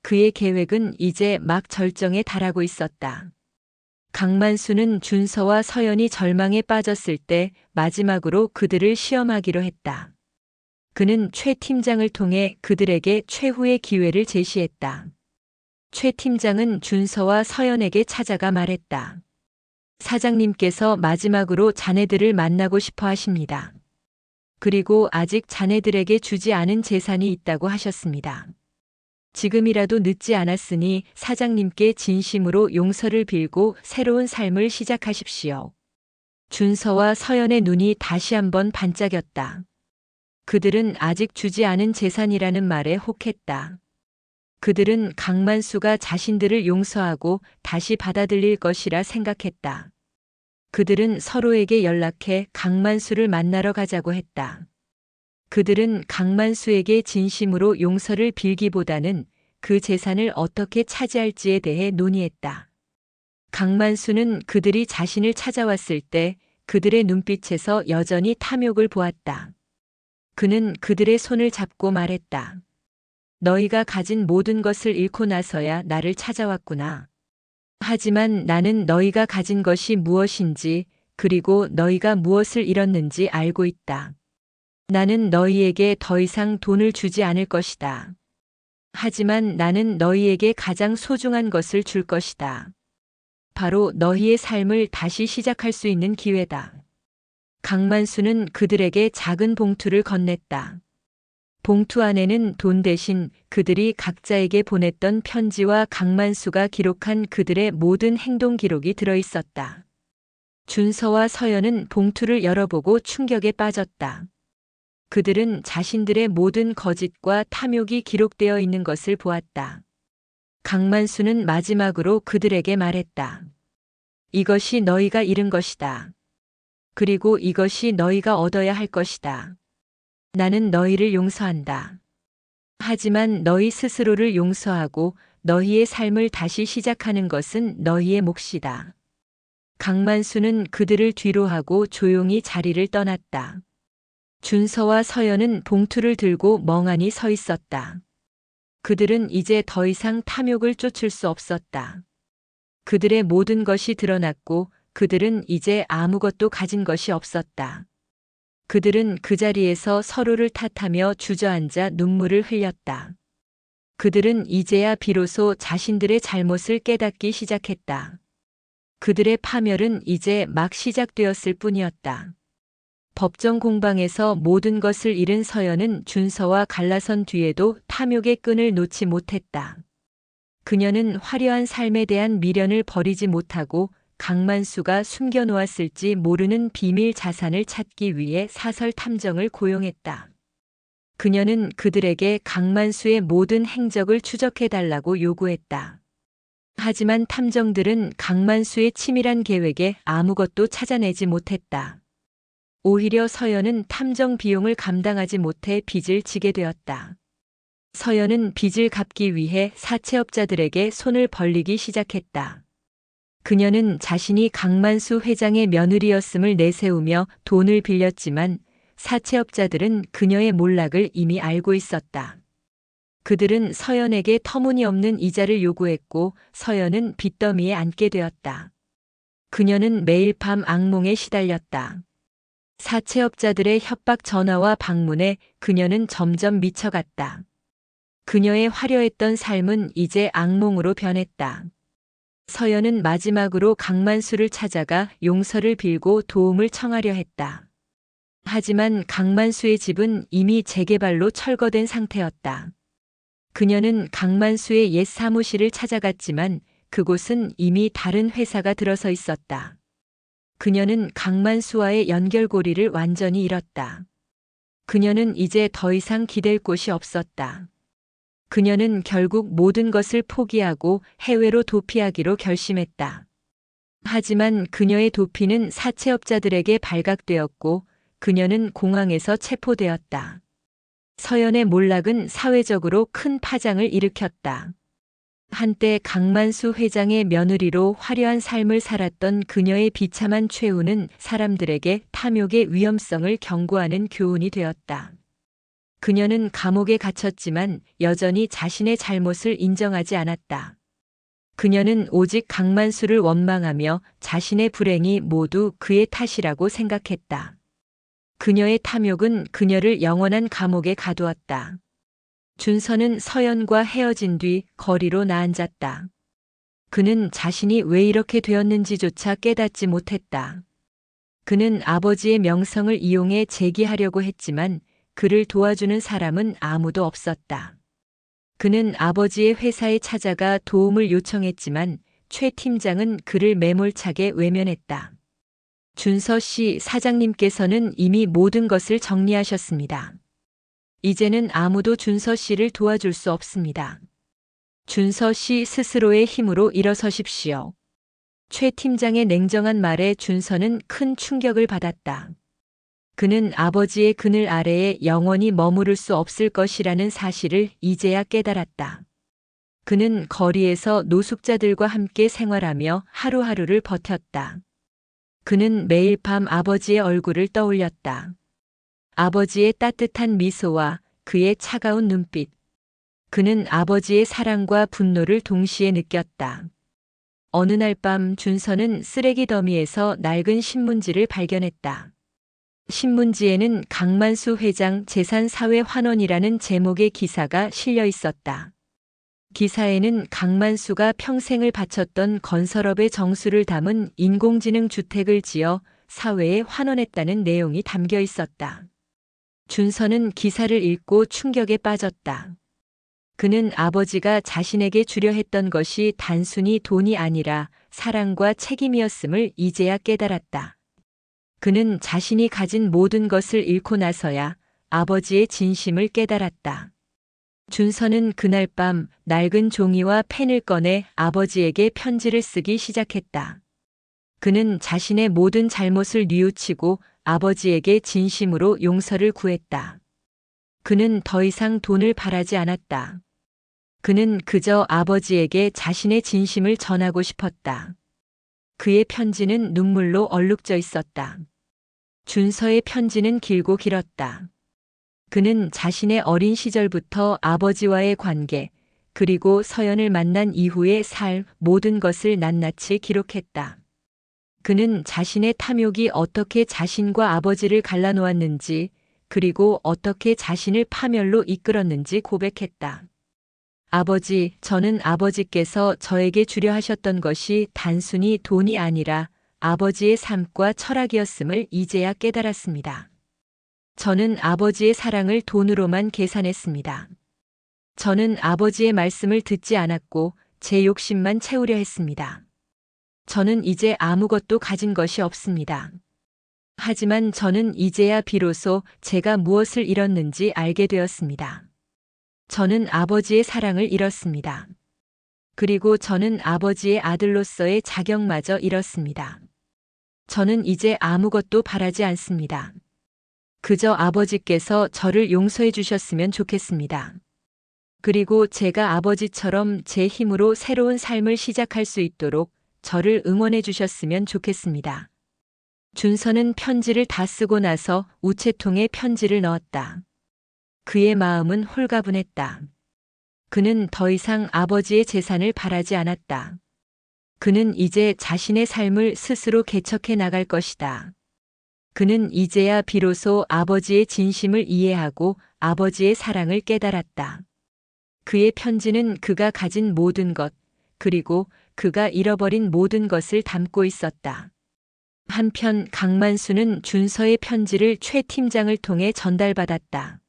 그의 계획은 이제 막 절정에 달하고 있었다. 강만수는 준서와 서연이 절망에 빠졌을 때 마지막으로 그들을 시험하기로 했다. 그는 최 팀장을 통해 그들에게 최후의 기회를 제시했다. 최 팀장은 준서와 서연에게 찾아가 말했다. 사장님께서 마지막으로 자네들을 만나고 싶어 하십니다. 그리고 아직 자네들에게 주지 않은 재산이 있다고 하셨습니다. 지금이라도 늦지 않았으니 사장님께 진심으로 용서를 빌고 새로운 삶을 시작하십시오. 준서와 서연의 눈이 다시 한번 반짝였다. 그들은 아직 주지 않은 재산이라는 말에 혹했다. 그들은 강만수가 자신들을 용서하고 다시 받아들일 것이라 생각했다. 그들은 서로에게 연락해 강만수를 만나러 가자고 했다. 그들은 강만수에게 진심으로 용서를 빌기보다는 그 재산을 어떻게 차지할지에 대해 논의했다. 강만수는 그들이 자신을 찾아왔을 때 그들의 눈빛에서 여전히 탐욕을 보았다. 그는 그들의 손을 잡고 말했다. 너희가 가진 모든 것을 잃고 나서야 나를 찾아왔구나. 하지만 나는 너희가 가진 것이 무엇인지 그리고 너희가 무엇을 잃었는지 알고 있다. 나는 너희에게 더 이상 돈을 주지 않을 것이다. 하지만 나는 너희에게 가장 소중한 것을 줄 것이다. 바로 너희의 삶을 다시 시작할 수 있는 기회다. 강만수는 그들에게 작은 봉투를 건넸다. 봉투 안에는 돈 대신 그들이 각자에게 보냈던 편지와 강만수가 기록한 그들의 모든 행동 기록이 들어 있었다. 준서와 서연은 봉투를 열어보고 충격에 빠졌다. 그들은 자신들의 모든 거짓과 탐욕이 기록되어 있는 것을 보았다. 강만수는 마지막으로 그들에게 말했다. 이것이 너희가 잃은 것이다. 그리고 이것이 너희가 얻어야 할 것이다. 나는 너희를 용서한다. 하지만 너희 스스로를 용서하고 너희의 삶을 다시 시작하는 것은 너희의 몫이다. 강만수는 그들을 뒤로하고 조용히 자리를 떠났다. 준서와 서연은 봉투를 들고 멍하니 서 있었다. 그들은 이제 더 이상 탐욕을 쫓을 수 없었다. 그들의 모든 것이 드러났고 그들은 이제 아무것도 가진 것이 없었다. 그들은 그 자리에서 서로를 탓하며 주저앉아 눈물을 흘렸다. 그들은 이제야 비로소 자신들의 잘못을 깨닫기 시작했다. 그들의 파멸은 이제 막 시작되었을 뿐이었다. 법정 공방에서 모든 것을 잃은 서연은 준서와 갈라선 뒤에도 탐욕의 끈을 놓지 못했다. 그녀는 화려한 삶에 대한 미련을 버리지 못하고 강만수가 숨겨놓았을지 모르는 비밀 자산을 찾기 위해 사설 탐정을 고용했다. 그녀는 그들에게 강만수의 모든 행적을 추적해달라고 요구했다. 하지만 탐정들은 강만수의 치밀한 계획에 아무것도 찾아내지 못했다. 오히려 서연은 탐정 비용을 감당하지 못해 빚을 지게 되었다. 서연은 빚을 갚기 위해 사채업자들에게 손을 벌리기 시작했다. 그녀는 자신이 강만수 회장의 며느리였음을 내세우며 돈을 빌렸지만 사채업자들은 그녀의 몰락을 이미 알고 있었다. 그들은 서연에게 터무니없는 이자를 요구했고 서연은 빚더미에 앉게 되었다. 그녀는 매일 밤 악몽에 시달렸다. 사채업자들의 협박 전화와 방문에 그녀는 점점 미쳐갔다. 그녀의 화려했던 삶은 이제 악몽으로 변했다. 서연은 마지막으로 강만수를 찾아가 용서를 빌고 도움을 청하려 했다. 하지만 강만수의 집은 이미 재개발로 철거된 상태였다. 그녀는 강만수의 옛 사무실을 찾아갔지만 그곳은 이미 다른 회사가 들어서 있었다. 그녀는 강만수와의 연결고리를 완전히 잃었다. 그녀는 이제 더 이상 기댈 곳이 없었다. 그녀는 결국 모든 것을 포기하고 해외로 도피하기로 결심했다. 하지만 그녀의 도피는 사채업자들에게 발각되었고 그녀는 공항에서 체포되었다. 서연의 몰락은 사회적으로 큰 파장을 일으켰다. 한때 강만수 회장의 며느리로 화려한 삶을 살았던 그녀의 비참한 최후는 사람들에게 탐욕의 위험성을 경고하는 교훈이 되었다. 그녀는 감옥에 갇혔지만 여전히 자신의 잘못을 인정하지 않았다. 그녀는 오직 강만수를 원망하며 자신의 불행이 모두 그의 탓이라고 생각했다. 그녀의 탐욕은 그녀를 영원한 감옥에 가두었다. 준서는 서연과 헤어진 뒤 거리로 나앉았다. 그는 자신이 왜 이렇게 되었는지조차 깨닫지 못했다. 그는 아버지의 명성을 이용해 재기하려고 했지만 그를 도와주는 사람은 아무도 없었다. 그는 아버지의 회사에 찾아가 도움을 요청했지만 최 팀장은 그를 매몰차게 외면했다. 준서 씨 사장님께서는 이미 모든 것을 정리하셨습니다. 이제는 아무도 준서 씨를 도와줄 수 없습니다. 준서 씨 스스로의 힘으로 일어서십시오. 최 팀장의 냉정한 말에 준서는 큰 충격을 받았다. 그는 아버지의 그늘 아래에 영원히 머무를 수 없을 것이라는 사실을 이제야 깨달았다. 그는 거리에서 노숙자들과 함께 생활하며 하루하루를 버텼다. 그는 매일 밤 아버지의 얼굴을 떠올렸다. 아버지의 따뜻한 미소와 그의 차가운 눈빛. 그는 아버지의 사랑과 분노를 동시에 느꼈다. 어느 날 밤 준서는 쓰레기 더미에서 낡은 신문지를 발견했다. 신문지에는 강만수 회장 재산사회 환원이라는 제목의 기사가 실려 있었다. 기사에는 강만수가 평생을 바쳤던 건설업의 정수를 담은 인공지능 주택을 지어 사회에 환원했다는 내용이 담겨 있었다. 준서는 기사를 읽고 충격에 빠졌다. 그는 아버지가 자신에게 주려 했던 것이 단순히 돈이 아니라 사랑과 책임이었음을 이제야 깨달았다. 그는 자신이 가진 모든 것을 잃고 나서야 아버지의 진심을 깨달았다. 준서는 그날 밤 낡은 종이와 펜을 꺼내 아버지에게 편지를 쓰기 시작했다. 그는 자신의 모든 잘못을 뉘우치고 아버지에게 진심으로 용서를 구했다. 그는 더 이상 돈을 바라지 않았다. 그는 그저 아버지에게 자신의 진심을 전하고 싶었다. 그의 편지는 눈물로 얼룩져 있었다. 준서의 편지는 길고 길었다. 그는 자신의 어린 시절부터 아버지와의 관계, 그리고 서연을 만난 이후의 삶 모든 것을 낱낱이 기록했다. 그는 자신의 탐욕이 어떻게 자신과 아버지를 갈라놓았는지, 그리고 어떻게 자신을 파멸로 이끌었는지 고백했다. 아버지, 저는 아버지께서 저에게 주려 하셨던 것이 단순히 돈이 아니라 아버지의 삶과 철학이었음을 이제야 깨달았습니다. 저는 아버지의 사랑을 돈으로만 계산했습니다. 저는 아버지의 말씀을 듣지 않았고 제 욕심만 채우려 했습니다. 저는 이제 아무것도 가진 것이 없습니다. 하지만 저는 이제야 비로소 제가 무엇을 잃었는지 알게 되었습니다. 저는 아버지의 사랑을 잃었습니다. 그리고 저는 아버지의 아들로서의 자격마저 잃었습니다. 저는 이제 아무것도 바라지 않습니다. 그저 아버지께서 저를 용서해 주셨으면 좋겠습니다. 그리고 제가 아버지처럼 제 힘으로 새로운 삶을 시작할 수 있도록 저를 응원해 주셨으면 좋겠습니다. 준서는 편지를 다 쓰고 나서 우체통에 편지를 넣었다. 그의 마음은 홀가분했다. 그는 더 이상 아버지의 재산을 바라지 않았다. 그는 이제 자신의 삶을 스스로 개척해 나갈 것이다. 그는 이제야 비로소 아버지의 진심을 이해하고 아버지의 사랑을 깨달았다. 그의 편지는 그가 가진 모든 것, 그리고 그가 잃어버린 모든 것을 담고 있었다. 한편 강만수는 준서의 편지를 최 팀장을 통해 전달받았다.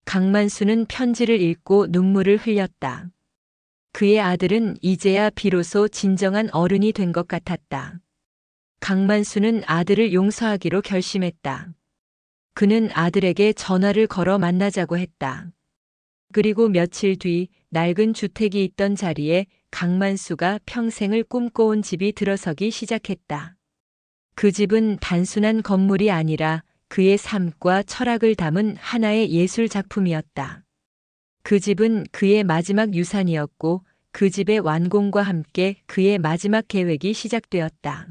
강만수는 편지를 읽고 눈물을 흘렸다. 그의 아들은 이제야 비로소 진정한 어른이 된 것 같았다. 강만수는 아들을 용서하기로 결심했다. 그는 아들에게 전화를 걸어 만나자고 했다. 그리고 며칠 뒤 낡은 주택이 있던 자리에 강만수가 평생을 꿈꿔온 집이 들어서기 시작했다. 그 집은 단순한 건물이 아니라 그의 삶과 철학을 담은 하나의 예술 작품이었다. 그 집은 그의 마지막 유산이었고 그 집의 완공과 함께 그의 마지막 계획이 시작되었다.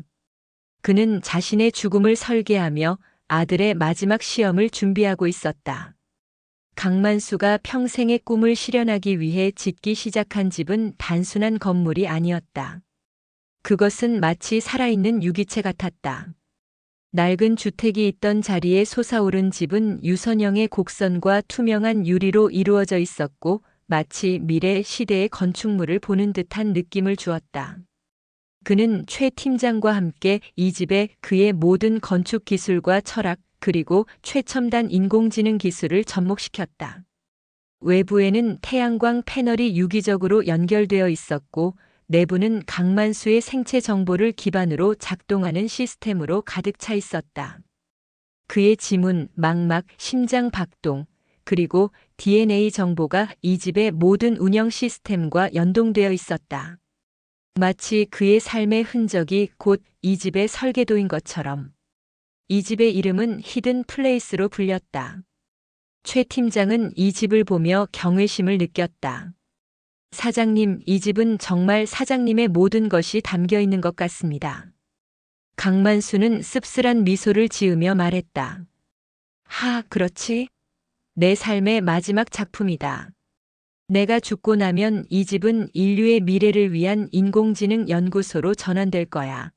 그는 자신의 죽음을 설계하며 아들의 마지막 시험을 준비하고 있었다. 강만수가 평생의 꿈을 실현하기 위해 짓기 시작한 집은 단순한 건물이 아니었다. 그것은 마치 살아있는 유기체 같았다. 낡은 주택이 있던 자리에 솟아오른 집은 유선형의 곡선과 투명한 유리로 이루어져 있었고 마치 미래 시대의 건축물을 보는 듯한 느낌을 주었다. 그는 최 팀장과 함께 이 집에 그의 모든 건축 기술과 철학 그리고 최첨단 인공지능 기술을 접목시켰다. 외부에는 태양광 패널이 유기적으로 연결되어 있었고 내부는 강만수의 생체 정보를 기반으로 작동하는 시스템으로 가득 차 있었다. 그의 지문, 망막, 심장 박동, 그리고 DNA 정보가 이 집의 모든 운영 시스템과 연동되어 있었다. 마치 그의 삶의 흔적이 곧 이 집의 설계도인 것처럼. 이 집의 이름은 히든 플레이스로 불렸다. 최 팀장은 이 집을 보며 경외심을 느꼈다. 사장님, 이 집은 정말 사장님의 모든 것이 담겨 있는 것 같습니다. 강만수는 씁쓸한 미소를 지으며 말했다. 그렇지. 내 삶의 마지막 작품이다. 내가 죽고 나면 이 집은 인류의 미래를 위한 인공지능 연구소로 전환될 거야.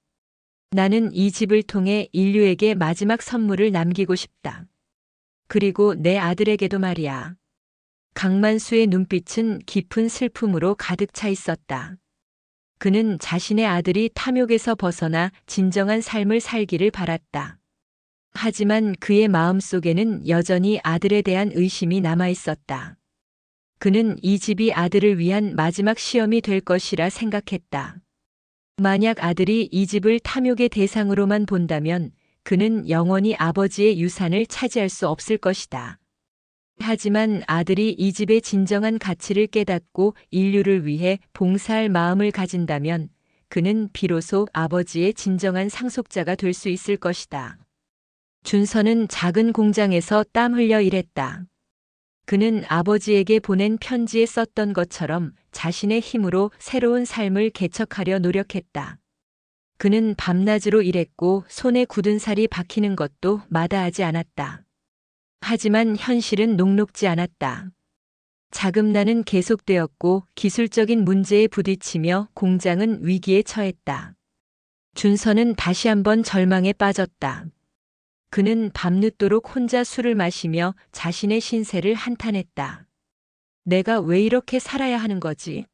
나는 이 집을 통해 인류에게 마지막 선물을 남기고 싶다. 그리고 내 아들에게도 말이야. 강만수의 눈빛은 깊은 슬픔으로 가득 차 있었다. 그는 자신의 아들이 탐욕에서 벗어나 진정한 삶을 살기를 바랐다. 하지만 그의 마음속에는 여전히 아들에 대한 의심이 남아 있었다. 그는 이 집이 아들을 위한 마지막 시험이 될 것이라 생각했다. 만약 아들이 이 집을 탐욕의 대상으로만 본다면 그는 영원히 아버지의 유산을 차지할 수 없을 것이다. 하지만 아들이 이 집의 진정한 가치를 깨닫고 인류를 위해 봉사할 마음을 가진다면 그는 비로소 아버지의 진정한 상속자가 될 수 있을 것이다. 준서는 작은 공장에서 땀 흘려 일했다. 그는 아버지에게 보낸 편지에 썼던 것처럼 자신의 힘으로 새로운 삶을 개척하려 노력했다. 그는 밤낮으로 일했고 손에 굳은 살이 박히는 것도 마다하지 않았다. 하지만 현실은 녹록지 않았다. 자금난은 계속되었고 기술적인 문제에 부딪히며 공장은 위기에 처했다. 준서는 다시 한번 절망에 빠졌다. 그는 밤늦도록 혼자 술을 마시며 자신의 신세를 한탄했다. 내가 왜 이렇게 살아야 하는 거지?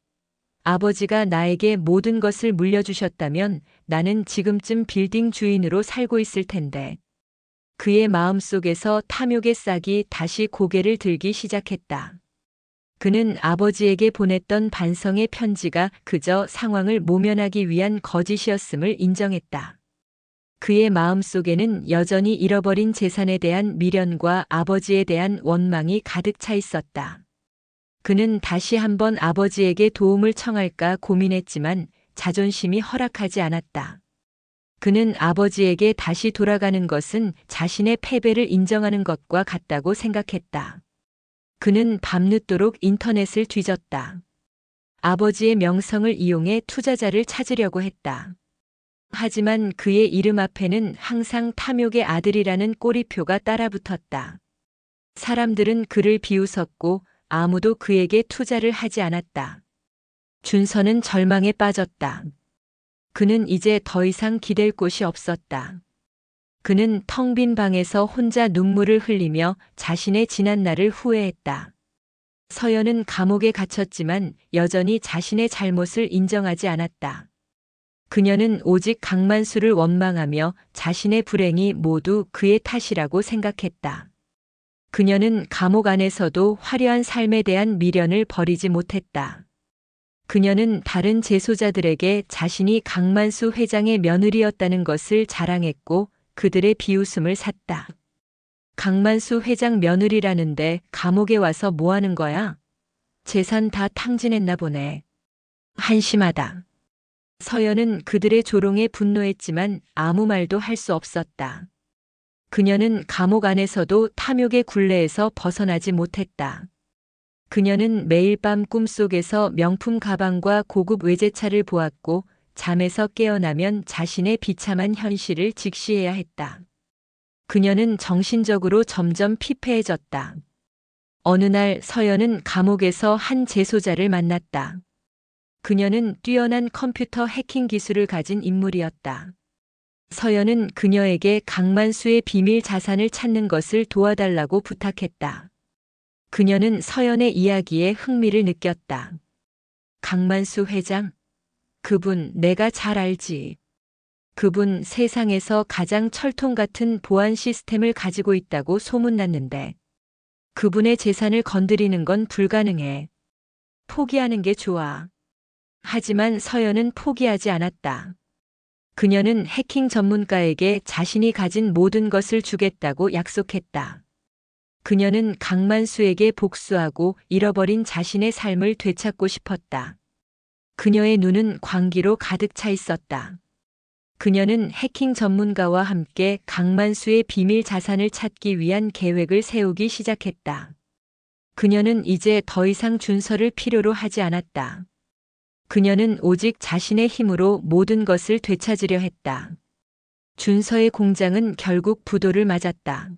아버지가 나에게 모든 것을 물려주셨다면 나는 지금쯤 빌딩 주인으로 살고 있을 텐데. 그의 마음속에서 탐욕의 싹이 다시 고개를 들기 시작했다. 그는 아버지에게 보냈던 반성의 편지가 그저 상황을 모면하기 위한 거짓이었음을 인정했다. 그의 마음속에는 여전히 잃어버린 재산에 대한 미련과 아버지에 대한 원망이 가득 차 있었다. 그는 다시 한번 아버지에게 도움을 청할까 고민했지만 자존심이 허락하지 않았다. 그는 아버지에게 다시 돌아가는 것은 자신의 패배를 인정하는 것과 같다고 생각했다. 그는 밤늦도록 인터넷을 뒤졌다. 아버지의 명성을 이용해 투자자를 찾으려고 했다. 하지만 그의 이름 앞에는 항상 탐욕의 아들이라는 꼬리표가 따라붙었다. 사람들은 그를 비웃었고 아무도 그에게 투자를 하지 않았다. 준서는 절망에 빠졌다. 그는 이제 더 이상 기댈 곳이 없었다. 그는 텅 빈 방에서 혼자 눈물을 흘리며 자신의 지난 날을 후회했다. 서연은 감옥에 갇혔지만 여전히 자신의 잘못을 인정하지 않았다. 그녀는 오직 강만수를 원망하며 자신의 불행이 모두 그의 탓이라고 생각했다. 그녀는 감옥 안에서도 화려한 삶에 대한 미련을 버리지 못했다. 그녀는 다른 재소자들에게 자신이 강만수 회장의 며느리였다는 것을 자랑했고 그들의 비웃음을 샀다. 강만수 회장 며느리라는데 감옥에 와서 뭐 하는 거야? 재산 다 탕진했나 보네. 한심하다. 서연은 그들의 조롱에 분노했지만 아무 말도 할 수 없었다. 그녀는 감옥 안에서도 탐욕의 굴레에서 벗어나지 못했다. 그녀는 매일 밤 꿈속에서 명품 가방과 고급 외제차를 보았고 잠에서 깨어나면 자신의 비참한 현실을 직시해야 했다. 그녀는 정신적으로 점점 피폐해졌다. 어느 날 서연은 감옥에서 한 재소자를 만났다. 그녀는 뛰어난 컴퓨터 해킹 기술을 가진 인물이었다. 서연은 그녀에게 강만수의 비밀 자산을 찾는 것을 도와달라고 부탁했다. 그녀는 서연의 이야기에 흥미를 느꼈다. 강만수 회장? 그분 내가 잘 알지. 그분 세상에서 가장 철통 같은 보안 시스템을 가지고 있다고 소문났는데 그분의 재산을 건드리는 건 불가능해. 포기하는 게 좋아. 하지만 서연은 포기하지 않았다. 그녀는 해킹 전문가에게 자신이 가진 모든 것을 주겠다고 약속했다. 그녀는 강만수에게 복수하고 잃어버린 자신의 삶을 되찾고 싶었다. 그녀의 눈은 광기로 가득 차 있었다. 그녀는 해킹 전문가와 함께 강만수의 비밀 자산을 찾기 위한 계획을 세우기 시작했다. 그녀는 이제 더 이상 준서를 필요로 하지 않았다. 그녀는 오직 자신의 힘으로 모든 것을 되찾으려 했다. 준서의 공장은 결국 부도를 맞았다.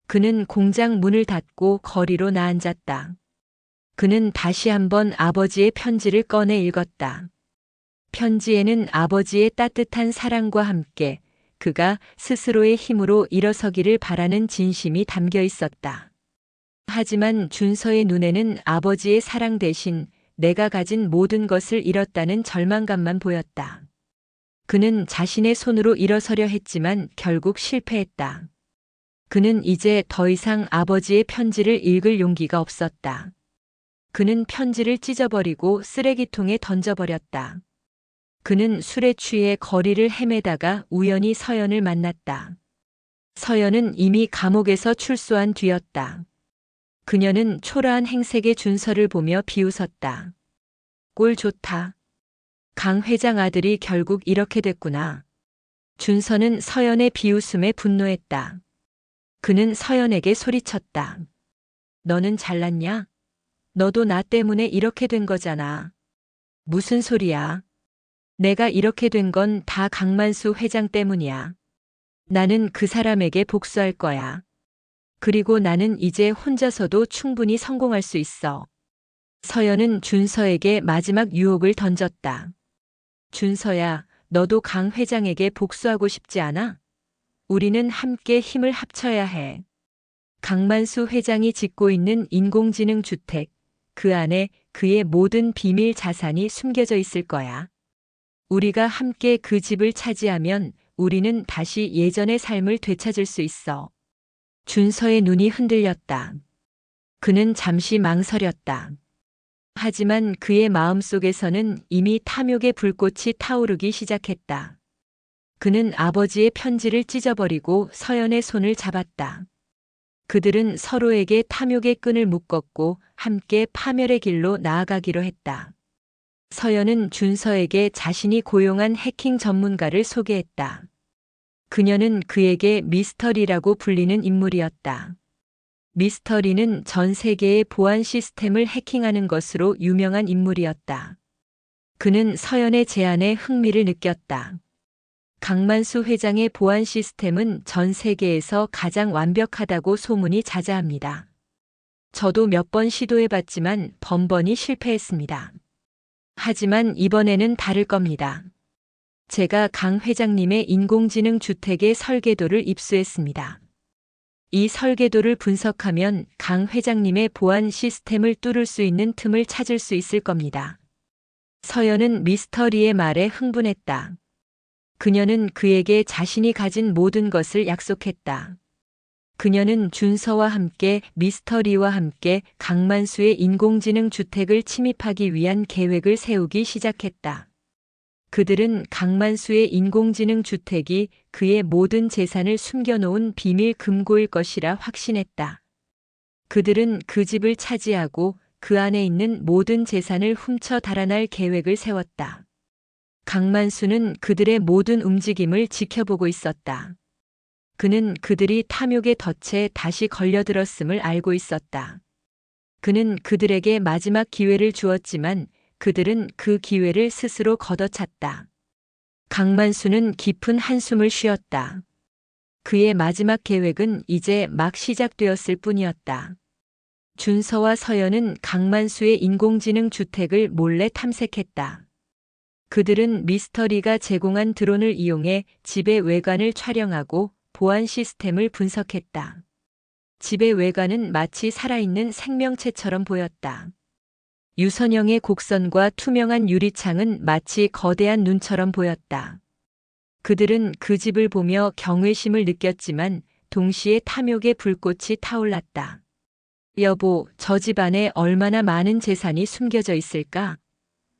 그는 공장 문을 닫고 거리로 나앉았다. 그는 다시 한번 아버지의 편지를 꺼내 읽었다. 편지에는 아버지의 따뜻한 사랑과 함께 그가 스스로의 힘으로 일어서기를 바라는 진심이 담겨 있었다. 하지만 준서의 눈에는 아버지의 사랑 대신 내가 가진 모든 것을 잃었다는 절망감만 보였다. 그는 자신의 손으로 일어서려 했지만 결국 실패했다. 그는 이제 더 이상 아버지의 편지를 읽을 용기가 없었다. 그는 편지를 찢어버리고 쓰레기통에 던져버렸다. 그는 술에 취해 거리를 헤매다가 우연히 서연을 만났다. 서연은 이미 감옥에서 출소한 뒤였다. 그녀는 초라한 행색의 준서를 보며 비웃었다. 꼴 좋다. 강 회장 아들이 결국 이렇게 됐구나. 준서는 서연의 비웃음에 분노했다. 그는 서연에게 소리쳤다. 너는 잘났냐? 너도 나 때문에 이렇게 된 거잖아. 무슨 소리야? 내가 이렇게 된 건 다 강만수 회장 때문이야. 나는 그 사람에게 복수할 거야. 그리고 나는 이제 혼자서도 충분히 성공할 수 있어. 서연은 준서에게 마지막 유혹을 던졌다. 준서야, 너도 강 회장에게 복수하고 싶지 않아? 우리는 함께 힘을 합쳐야 해. 강만수 회장이 짓고 있는 인공지능 주택, 그 안에 그의 모든 비밀 자산이 숨겨져 있을 거야. 우리가 함께 그 집을 차지하면 우리는 다시 예전의 삶을 되찾을 수 있어. 준서의 눈이 흔들렸다. 그는 잠시 망설였다. 하지만 그의 마음속에서는 이미 탐욕의 불꽃이 타오르기 시작했다. 그는 아버지의 편지를 찢어버리고 서연의 손을 잡았다. 그들은 서로에게 탐욕의 끈을 묶었고 함께 파멸의 길로 나아가기로 했다. 서연은 준서에게 자신이 고용한 해킹 전문가를 소개했다. 그녀는 그에게 미스터리라고 불리는 인물이었다. 미스터리는 전 세계의 보안 시스템을 해킹하는 것으로 유명한 인물이었다. 그는 서연의 제안에 흥미를 느꼈다. 강만수 회장의 보안 시스템은 전 세계에서 가장 완벽하다고 소문이 자자합니다. 저도 몇 번 시도해봤지만 번번이 실패했습니다. 하지만 이번에는 다를 겁니다. 제가 강 회장님의 인공지능 주택의 설계도를 입수했습니다. 이 설계도를 분석하면 강 회장님의 보안 시스템을 뚫을 수 있는 틈을 찾을 수 있을 겁니다. 서연은 미스터리의 말에 흥분했다. 그녀는 그에게 자신이 가진 모든 것을 약속했다. 그녀는 준서와 함께 미스터리와 함께 강만수의 인공지능 주택을 침입하기 위한 계획을 세우기 시작했다. 그들은 강만수의 인공지능 주택이 그의 모든 재산을 숨겨놓은 비밀 금고일 것이라 확신했다. 그들은 그 집을 차지하고 그 안에 있는 모든 재산을 훔쳐 달아날 계획을 세웠다. 강만수는 그들의 모든 움직임을 지켜보고 있었다. 그는 그들이 탐욕의 덫에 다시 걸려들었음을 알고 있었다. 그는 그들에게 마지막 기회를 주었지만 그들은 그 기회를 스스로 걷어찼다. 강만수는 깊은 한숨을 쉬었다. 그의 마지막 계획은 이제 막 시작되었을 뿐이었다. 준서와 서연은 강만수의 인공지능 주택을 몰래 탐색했다. 그들은 미스터리가 제공한 드론을 이용해 집의 외관을 촬영하고 보안 시스템을 분석했다. 집의 외관은 마치 살아있는 생명체처럼 보였다. 유선형의 곡선과 투명한 유리창은 마치 거대한 눈처럼 보였다. 그들은 그 집을 보며 경외심을 느꼈지만 동시에 탐욕의 불꽃이 타올랐다. 여보, 저 집 안에 얼마나 많은 재산이 숨겨져 있을까?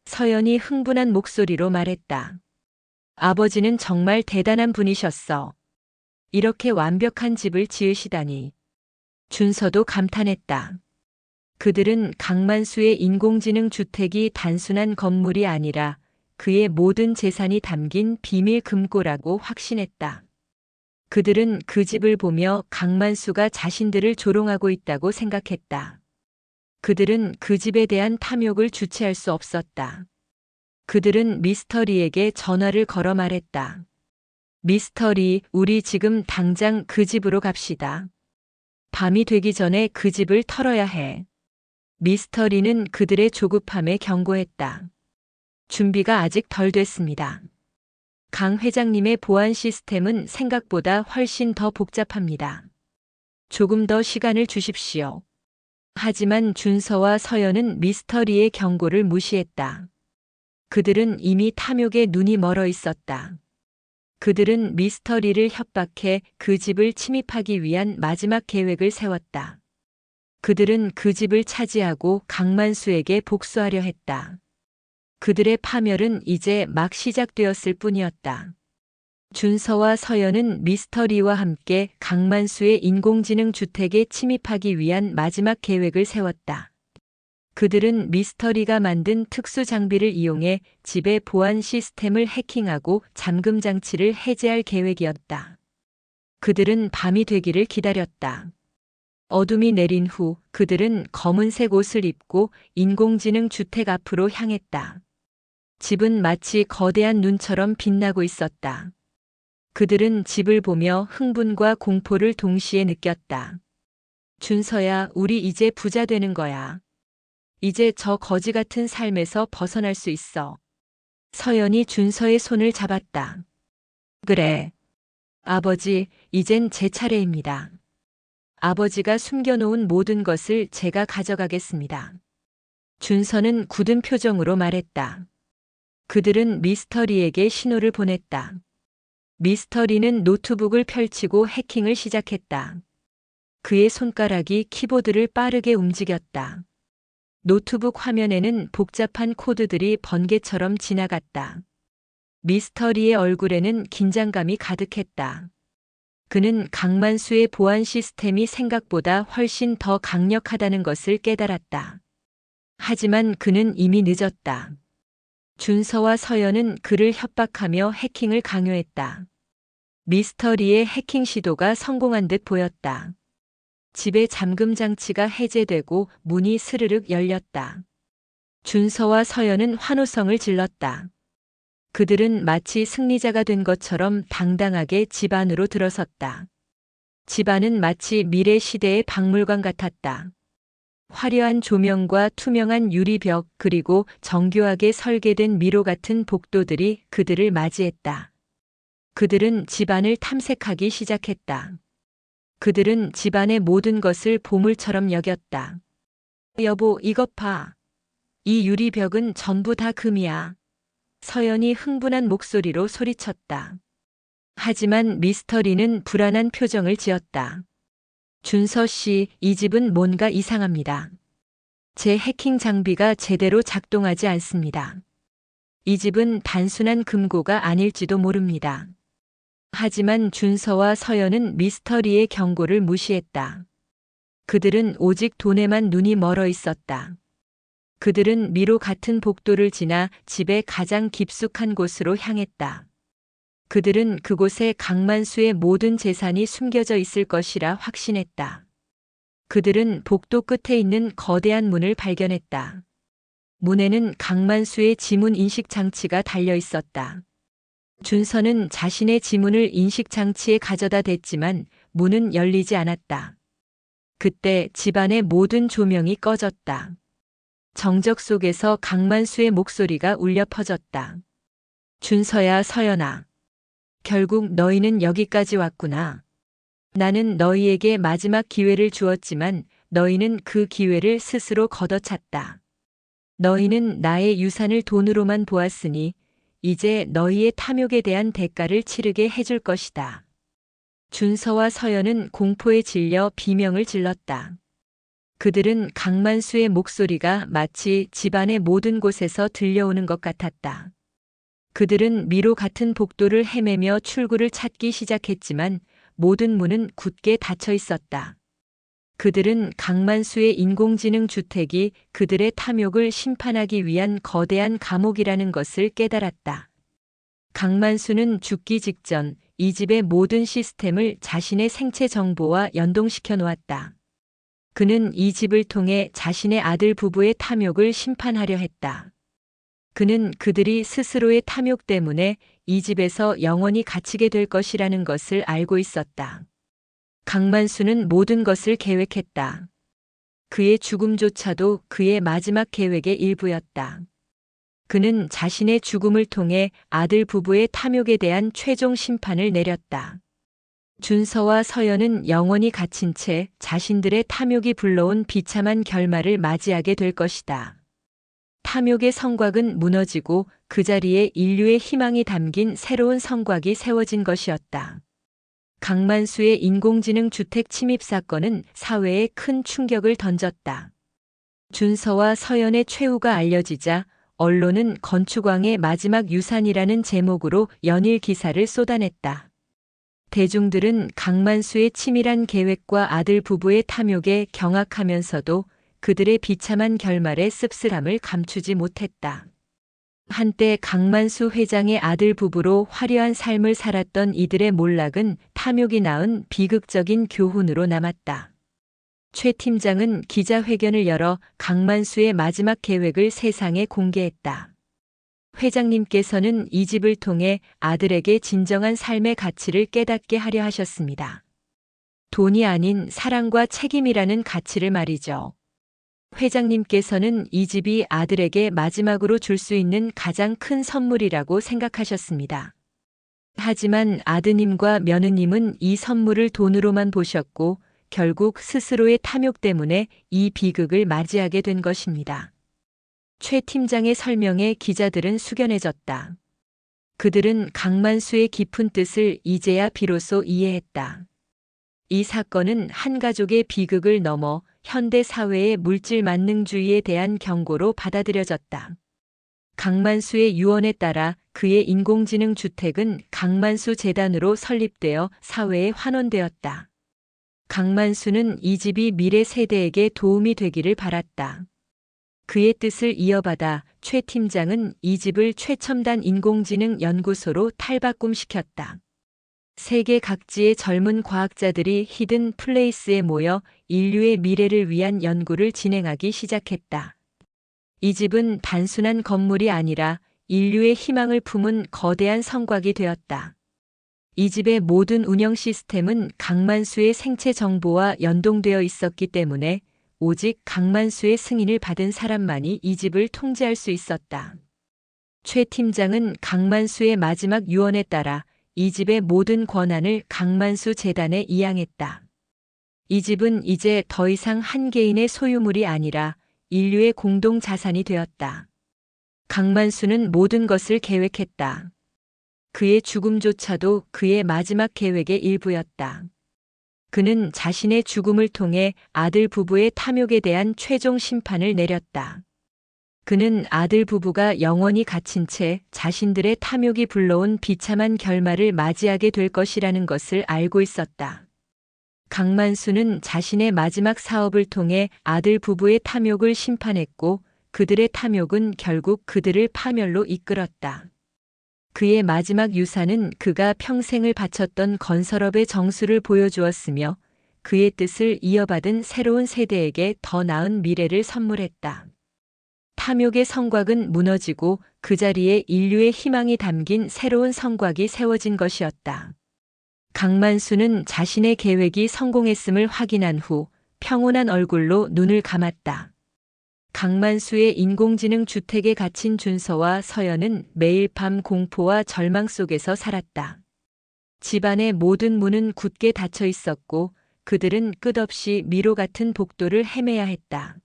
서연이 흥분한 목소리로 말했다. 아버지는 정말 대단한 분이셨어. 이렇게 완벽한 집을 지으시다니. 준서도 감탄했다. 그들은 강만수의 인공지능 주택이 단순한 건물이 아니라 그의 모든 재산이 담긴 비밀 금고라고 확신했다. 그들은 그 집을 보며 강만수가 자신들을 조롱하고 있다고 생각했다. 그들은 그 집에 대한 탐욕을 주체할 수 없었다. 그들은 미스터리에게 전화를 걸어 말했다. 미스터리, 우리 지금 당장 그 집으로 갑시다. 밤이 되기 전에 그 집을 털어야 해. 미스터리는 그들의 조급함에 경고했다. 준비가 아직 덜 됐습니다. 강 회장님의 보안 시스템은 생각보다 훨씬 더 복잡합니다. 조금 더 시간을 주십시오. 하지만 준서와 서연은 미스터리의 경고를 무시했다. 그들은 이미 탐욕에 눈이 멀어 있었다. 그들은 미스터리를 협박해 그 집을 침입하기 위한 마지막 계획을 세웠다. 그들은 그 집을 차지하고 강만수에게 복수하려 했다. 그들의 파멸은 이제 막 시작되었을 뿐이었다. 준서와 서연은 미스터리와 함께 강만수의 인공지능 주택에 침입하기 위한 마지막 계획을 세웠다. 그들은 미스터리가 만든 특수 장비를 이용해 집의 보안 시스템을 해킹하고 잠금 장치를 해제할 계획이었다. 그들은 밤이 되기를 기다렸다. 어둠이 내린 후 그들은 검은색 옷을 입고 인공지능 주택 앞으로 향했다. 집은 마치 거대한 눈처럼 빛나고 있었다. 그들은 집을 보며 흥분과 공포를 동시에 느꼈다. 준서야, 우리 이제 부자 되는 거야. 이제 저 거지 같은 삶에서 벗어날 수 있어. 서연이 준서의 손을 잡았다. 그래. 아버지, 이젠 제 차례입니다. 아버지가 숨겨놓은 모든 것을 제가 가져가겠습니다. 준서는 굳은 표정으로 말했다. 그들은 미스터리에게 신호를 보냈다. 미스터리는 노트북을 펼치고 해킹을 시작했다. 그의 손가락이 키보드를 빠르게 움직였다. 노트북 화면에는 복잡한 코드들이 번개처럼 지나갔다. 미스터리의 얼굴에는 긴장감이 가득했다. 그는 강만수의 보안 시스템이 생각보다 훨씬 더 강력하다는 것을 깨달았다. 하지만 그는 이미 늦었다. 준서와 서연은 그를 협박하며 해킹을 강요했다. 미스터리의 해킹 시도가 성공한 듯 보였다. 집의 잠금 장치가 해제되고 문이 스르륵 열렸다. 준서와 서연은 환호성을 질렀다. 그들은 마치 승리자가 된 것처럼 당당하게 집 안으로 들어섰다. 집 안은 마치 미래 시대의 박물관 같았다. 화려한 조명과 투명한 유리벽 그리고 정교하게 설계된 미로 같은 복도들이 그들을 맞이했다. 그들은 집 안을 탐색하기 시작했다. 그들은 집 안의 모든 것을 보물처럼 여겼다. 여보, 이것 봐. 이 유리벽은 전부 다 금이야. 서연이 흥분한 목소리로 소리쳤다. 하지만 미스터리는 불안한 표정을 지었다. 준서 씨, 이 집은 뭔가 이상합니다. 제 해킹 장비가 제대로 작동하지 않습니다. 이 집은 단순한 금고가 아닐지도 모릅니다. 하지만 준서와 서연은 미스터리의 경고를 무시했다. 그들은 오직 돈에만 눈이 멀어 있었다. 그들은 미로 같은 복도를 지나 집의 가장 깊숙한 곳으로 향했다. 그들은 그곳에 강만수의 모든 재산이 숨겨져 있을 것이라 확신했다. 그들은 복도 끝에 있는 거대한 문을 발견했다. 문에는 강만수의 지문 인식 장치가 달려 있었다. 준서는 자신의 지문을 인식 장치에 가져다 댔지만 문은 열리지 않았다. 그때 집안의 모든 조명이 꺼졌다. 정적 속에서 강만수의 목소리가 울려 퍼졌다. 준서야, 서연아. 결국 너희는 여기까지 왔구나. 나는 너희에게 마지막 기회를 주었지만 너희는 그 기회를 스스로 걷어찼다. 너희는 나의 유산을 돈으로만 보았으니 이제 너희의 탐욕에 대한 대가를 치르게 해줄 것이다. 준서와 서연은 공포에 질려 비명을 질렀다. 그들은 강만수의 목소리가 마치 집안의 모든 곳에서 들려오는 것 같았다. 그들은 미로 같은 복도를 헤매며 출구를 찾기 시작했지만 모든 문은 굳게 닫혀 있었다. 그들은 강만수의 인공지능 주택이 그들의 탐욕을 심판하기 위한 거대한 감옥이라는 것을 깨달았다. 강만수는 죽기 직전 이 집의 모든 시스템을 자신의 생체 정보와 연동시켜 놓았다. 그는 이 집을 통해 자신의 아들 부부의 탐욕을 심판하려 했다. 그는 그들이 스스로의 탐욕 때문에 이 집에서 영원히 갇히게 될 것이라는 것을 알고 있었다. 강만수는 모든 것을 계획했다. 그의 죽음조차도 그의 마지막 계획의 일부였다. 그는 자신의 죽음을 통해 아들 부부의 탐욕에 대한 최종 심판을 내렸다. 준서와 서연은 영원히 갇힌 채 자신들의 탐욕이 불러온 비참한 결말을 맞이하게 될 것이다. 탐욕의 성곽은 무너지고 그 자리에 인류의 희망이 담긴 새로운 성곽이 세워진 것이었다. 강만수의 인공지능 주택 침입 사건은 사회에 큰 충격을 던졌다. 준서와 서연의 최후가 알려지자 언론은 건축왕의 마지막 유산이라는 제목으로 연일 기사를 쏟아냈다. 대중들은 강만수의 치밀한 계획과 아들 부부의 탐욕에 경악하면서도 그들의 비참한 결말의 씁쓸함을 감추지 못했다. 한때 강만수 회장의 아들 부부로 화려한 삶을 살았던 이들의 몰락은 탐욕이 낳은 비극적인 교훈으로 남았다. 최 팀장은 기자회견을 열어 강만수의 마지막 계획을 세상에 공개했다. 회장님께서는 이 집을 통해 아들에게 진정한 삶의 가치를 깨닫게 하려 하셨습니다. 돈이 아닌 사랑과 책임이라는 가치를 말이죠. 회장님께서는 이 집이 아들에게 마지막으로 줄 수 있는 가장 큰 선물이라고 생각하셨습니다. 하지만 아드님과 며느님은 이 선물을 돈으로만 보셨고 결국 스스로의 탐욕 때문에 이 비극을 맞이하게 된 것입니다. 최 팀장의 설명에 기자들은 숙연해졌다. 그들은 강만수의 깊은 뜻을 이제야 비로소 이해했다. 이 사건은 한 가족의 비극을 넘어 현대 사회의 물질 만능주의에 대한 경고로 받아들여졌다. 강만수의 유언에 따라 그의 인공지능 주택은 강만수 재단으로 설립되어 사회에 환원되었다. 강만수는 이 집이 미래 세대에게 도움이 되기를 바랐다. 그의 뜻을 이어받아 최 팀장은 이 집을 최첨단 인공지능 연구소로 탈바꿈시켰다. 세계 각지의 젊은 과학자들이 히든 플레이스에 모여 인류의 미래를 위한 연구를 진행하기 시작했다. 이 집은 단순한 건물이 아니라 인류의 희망을 품은 거대한 성곽이 되었다. 이 집의 모든 운영 시스템은 강만수의 생체 정보와 연동되어 있었기 때문에 오직 강만수의 승인을 받은 사람만이 이 집을 통제할 수 있었다. 최 팀장은 강만수의 마지막 유언에 따라 이 집의 모든 권한을 강만수 재단에 이양했다. 이 집은 이제 더 이상 한 개인의 소유물이 아니라 인류의 공동 자산이 되었다. 강만수는 모든 것을 계획했다. 그의 죽음조차도 그의 마지막 계획의 일부였다. 그는 자신의 죽음을 통해 아들 부부의 탐욕에 대한 최종 심판을 내렸다. 그는 아들 부부가 영원히 갇힌 채 자신들의 탐욕이 불러온 비참한 결말을 맞이하게 될 것이라는 것을 알고 있었다. 강만수는 자신의 마지막 사업을 통해 아들 부부의 탐욕을 심판했고 그들의 탐욕은 결국 그들을 파멸로 이끌었다. 그의 마지막 유산은 그가 평생을 바쳤던 건설업의 정수를 보여주었으며 그의 뜻을 이어받은 새로운 세대에게 더 나은 미래를 선물했다. 탐욕의 성곽은 무너지고 그 자리에 인류의 희망이 담긴 새로운 성곽이 세워진 것이었다. 강만수는 자신의 계획이 성공했음을 확인한 후 평온한 얼굴로 눈을 감았다. 강만수의 인공지능 주택에 갇힌 준서와 서연은 매일 밤 공포와 절망 속에서 살았다. 집안의 모든 문은 굳게 닫혀 있었고 그들은 끝없이 미로 같은 복도를 헤매야 했다.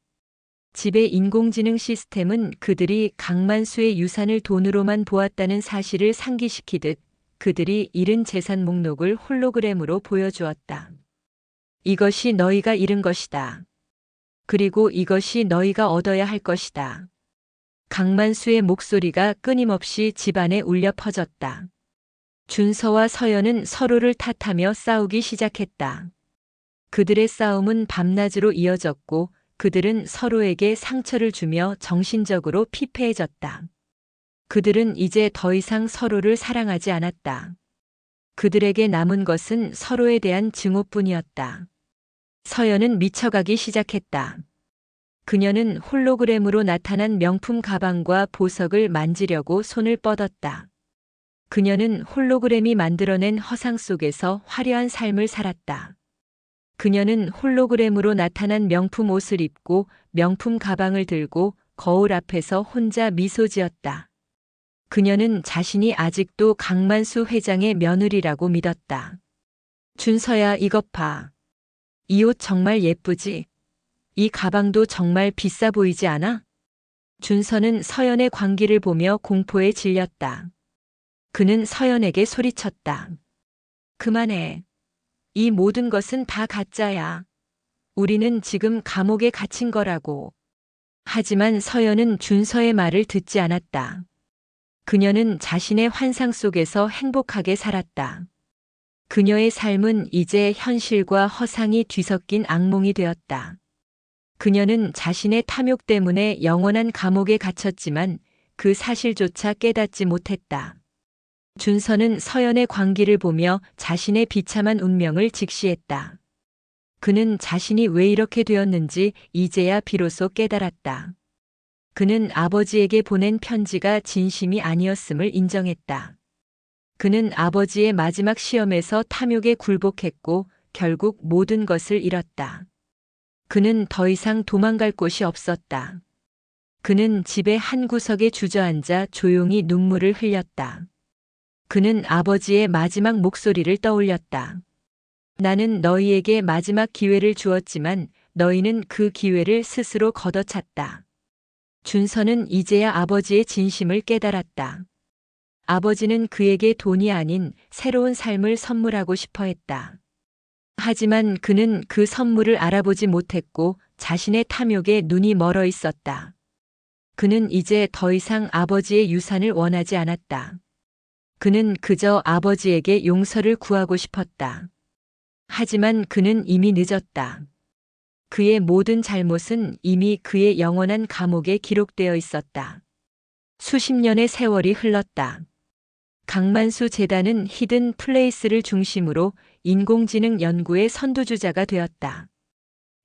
집의 인공지능 시스템은 그들이 강만수의 유산을 돈으로만 보았다는 사실을 상기시키듯 그들이 잃은 재산 목록을 홀로그램으로 보여주었다. 이것이 너희가 잃은 것이다. 그리고 이것이 너희가 얻어야 할 것이다. 강만수의 목소리가 끊임없이 집안에 울려 퍼졌다. 준서와 서연은 서로를 탓하며 싸우기 시작했다. 그들의 싸움은 밤낮으로 이어졌고 그들은 서로에게 상처를 주며 정신적으로 피폐해졌다. 그들은 이제 더 이상 서로를 사랑하지 않았다. 그들에게 남은 것은 서로에 대한 증오뿐이었다. 서연은 미쳐가기 시작했다. 그녀는 홀로그램으로 나타난 명품 가방과 보석을 만지려고 손을 뻗었다. 그녀는 홀로그램이 만들어낸 허상 속에서 화려한 삶을 살았다. 그녀는 홀로그램으로 나타난 명품 옷을 입고 명품 가방을 들고 거울 앞에서 혼자 미소 지었다. 그녀는 자신이 아직도 강만수 회장의 며느리라고 믿었다. 준서야, 이것 봐. 이 옷 정말 예쁘지? 이 가방도 정말 비싸 보이지 않아? 준서는 서연의 광기를 보며 공포에 질렸다. 그는 서연에게 소리쳤다. 그만해. 이 모든 것은 다 가짜야. 우리는 지금 감옥에 갇힌 거라고. 하지만 서연은 준서의 말을 듣지 않았다. 그녀는 자신의 환상 속에서 행복하게 살았다. 그녀의 삶은 이제 현실과 허상이 뒤섞인 악몽이 되었다. 그녀는 자신의 탐욕 때문에 영원한 감옥에 갇혔지만 그 사실조차 깨닫지 못했다. 준서는 서연의 광기를 보며 자신의 비참한 운명을 직시했다. 그는 자신이 왜 이렇게 되었는지 이제야 비로소 깨달았다. 그는 아버지에게 보낸 편지가 진심이 아니었음을 인정했다. 그는 아버지의 마지막 시험에서 탐욕에 굴복했고 결국 모든 것을 잃었다. 그는 더 이상 도망갈 곳이 없었다. 그는 집의 한 구석에 주저앉아 조용히 눈물을 흘렸다. 그는 아버지의 마지막 목소리를 떠올렸다. 나는 너희에게 마지막 기회를 주었지만 너희는 그 기회를 스스로 걷어찼다. 준서는 이제야 아버지의 진심을 깨달았다. 아버지는 그에게 돈이 아닌 새로운 삶을 선물하고 싶어 했다. 하지만 그는 그 선물을 알아보지 못했고 자신의 탐욕에 눈이 멀어 있었다. 그는 이제 더 이상 아버지의 유산을 원하지 않았다. 그는 그저 아버지에게 용서를 구하고 싶었다. 하지만 그는 이미 늦었다. 그의 모든 잘못은 이미 그의 영원한 감옥에 기록되어 있었다. 수십 년의 세월이 흘렀다. 강만수 재단은 히든 플레이스를 중심으로 인공지능 연구의 선두주자가 되었다.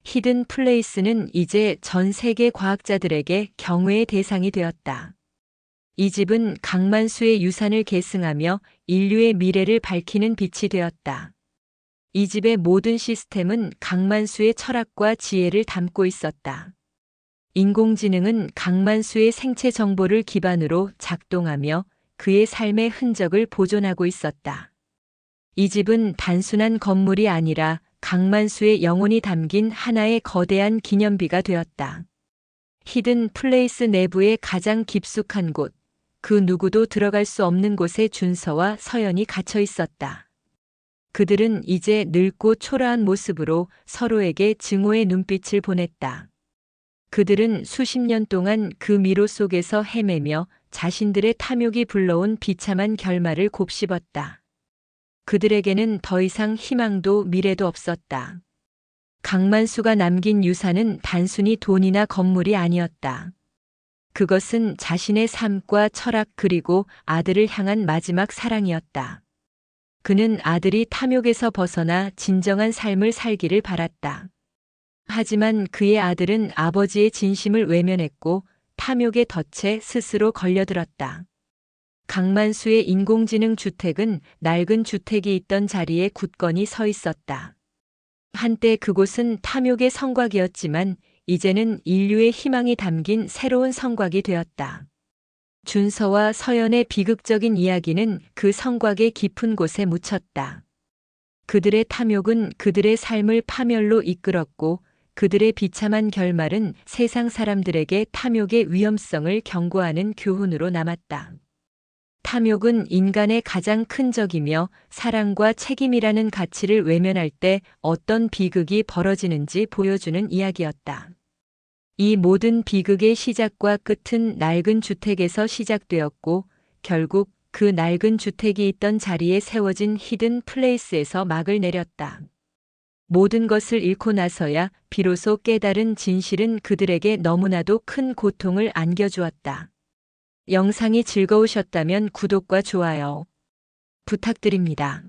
히든 플레이스는 이제 전 세계 과학자들에게 경외의 대상이 되었다. 이 집은 강만수의 유산을 계승하며 인류의 미래를 밝히는 빛이 되었다. 이 집의 모든 시스템은 강만수의 철학과 지혜를 담고 있었다. 인공지능은 강만수의 생체 정보를 기반으로 작동하며 그의 삶의 흔적을 보존하고 있었다. 이 집은 단순한 건물이 아니라 강만수의 영혼이 담긴 하나의 거대한 기념비가 되었다. 히든 플레이스 내부의 가장 깊숙한 곳, 그 누구도 들어갈 수 없는 곳에 준서와 서연이 갇혀 있었다. 그들은 이제 늙고 초라한 모습으로 서로에게 증오의 눈빛을 보냈다. 그들은 수십 년 동안 그 미로 속에서 헤매며 자신들의 탐욕이 불러온 비참한 결말을 곱씹었다. 그들에게는 더 이상 희망도 미래도 없었다. 강만수가 남긴 유산은 단순히 돈이나 건물이 아니었다. 그것은 자신의 삶과 철학 그리고 아들을 향한 마지막 사랑이었다. 그는 아들이 탐욕에서 벗어나 진정한 삶을 살기를 바랐다. 하지만 그의 아들은 아버지의 진심을 외면했고 탐욕의 덫에 스스로 걸려들었다. 강만수의 인공지능 주택은 낡은 주택이 있던 자리에 굳건히 서 있었다. 한때 그곳은 탐욕의 성곽이었지만 이제는 인류의 희망이 담긴 새로운 성곽이 되었다. 준서와 서연의 비극적인 이야기는 그 성곽의 깊은 곳에 묻혔다. 그들의 탐욕은 그들의 삶을 파멸로 이끌었고 그들의 비참한 결말은 세상 사람들에게 탐욕의 위험성을 경고하는 교훈으로 남았다. 탐욕은 인간의 가장 큰 적이며 사랑과 책임이라는 가치를 외면할 때 어떤 비극이 벌어지는지 보여주는 이야기였다. 이 모든 비극의 시작과 끝은 낡은 주택에서 시작되었고 결국 그 낡은 주택이 있던 자리에 세워진 히든 플레이스에서 막을 내렸다. 모든 것을 잃고 나서야 비로소 깨달은 진실은 그들에게 너무나도 큰 고통을 안겨주었다. 영상이 즐거우셨다면 구독과 좋아요 부탁드립니다.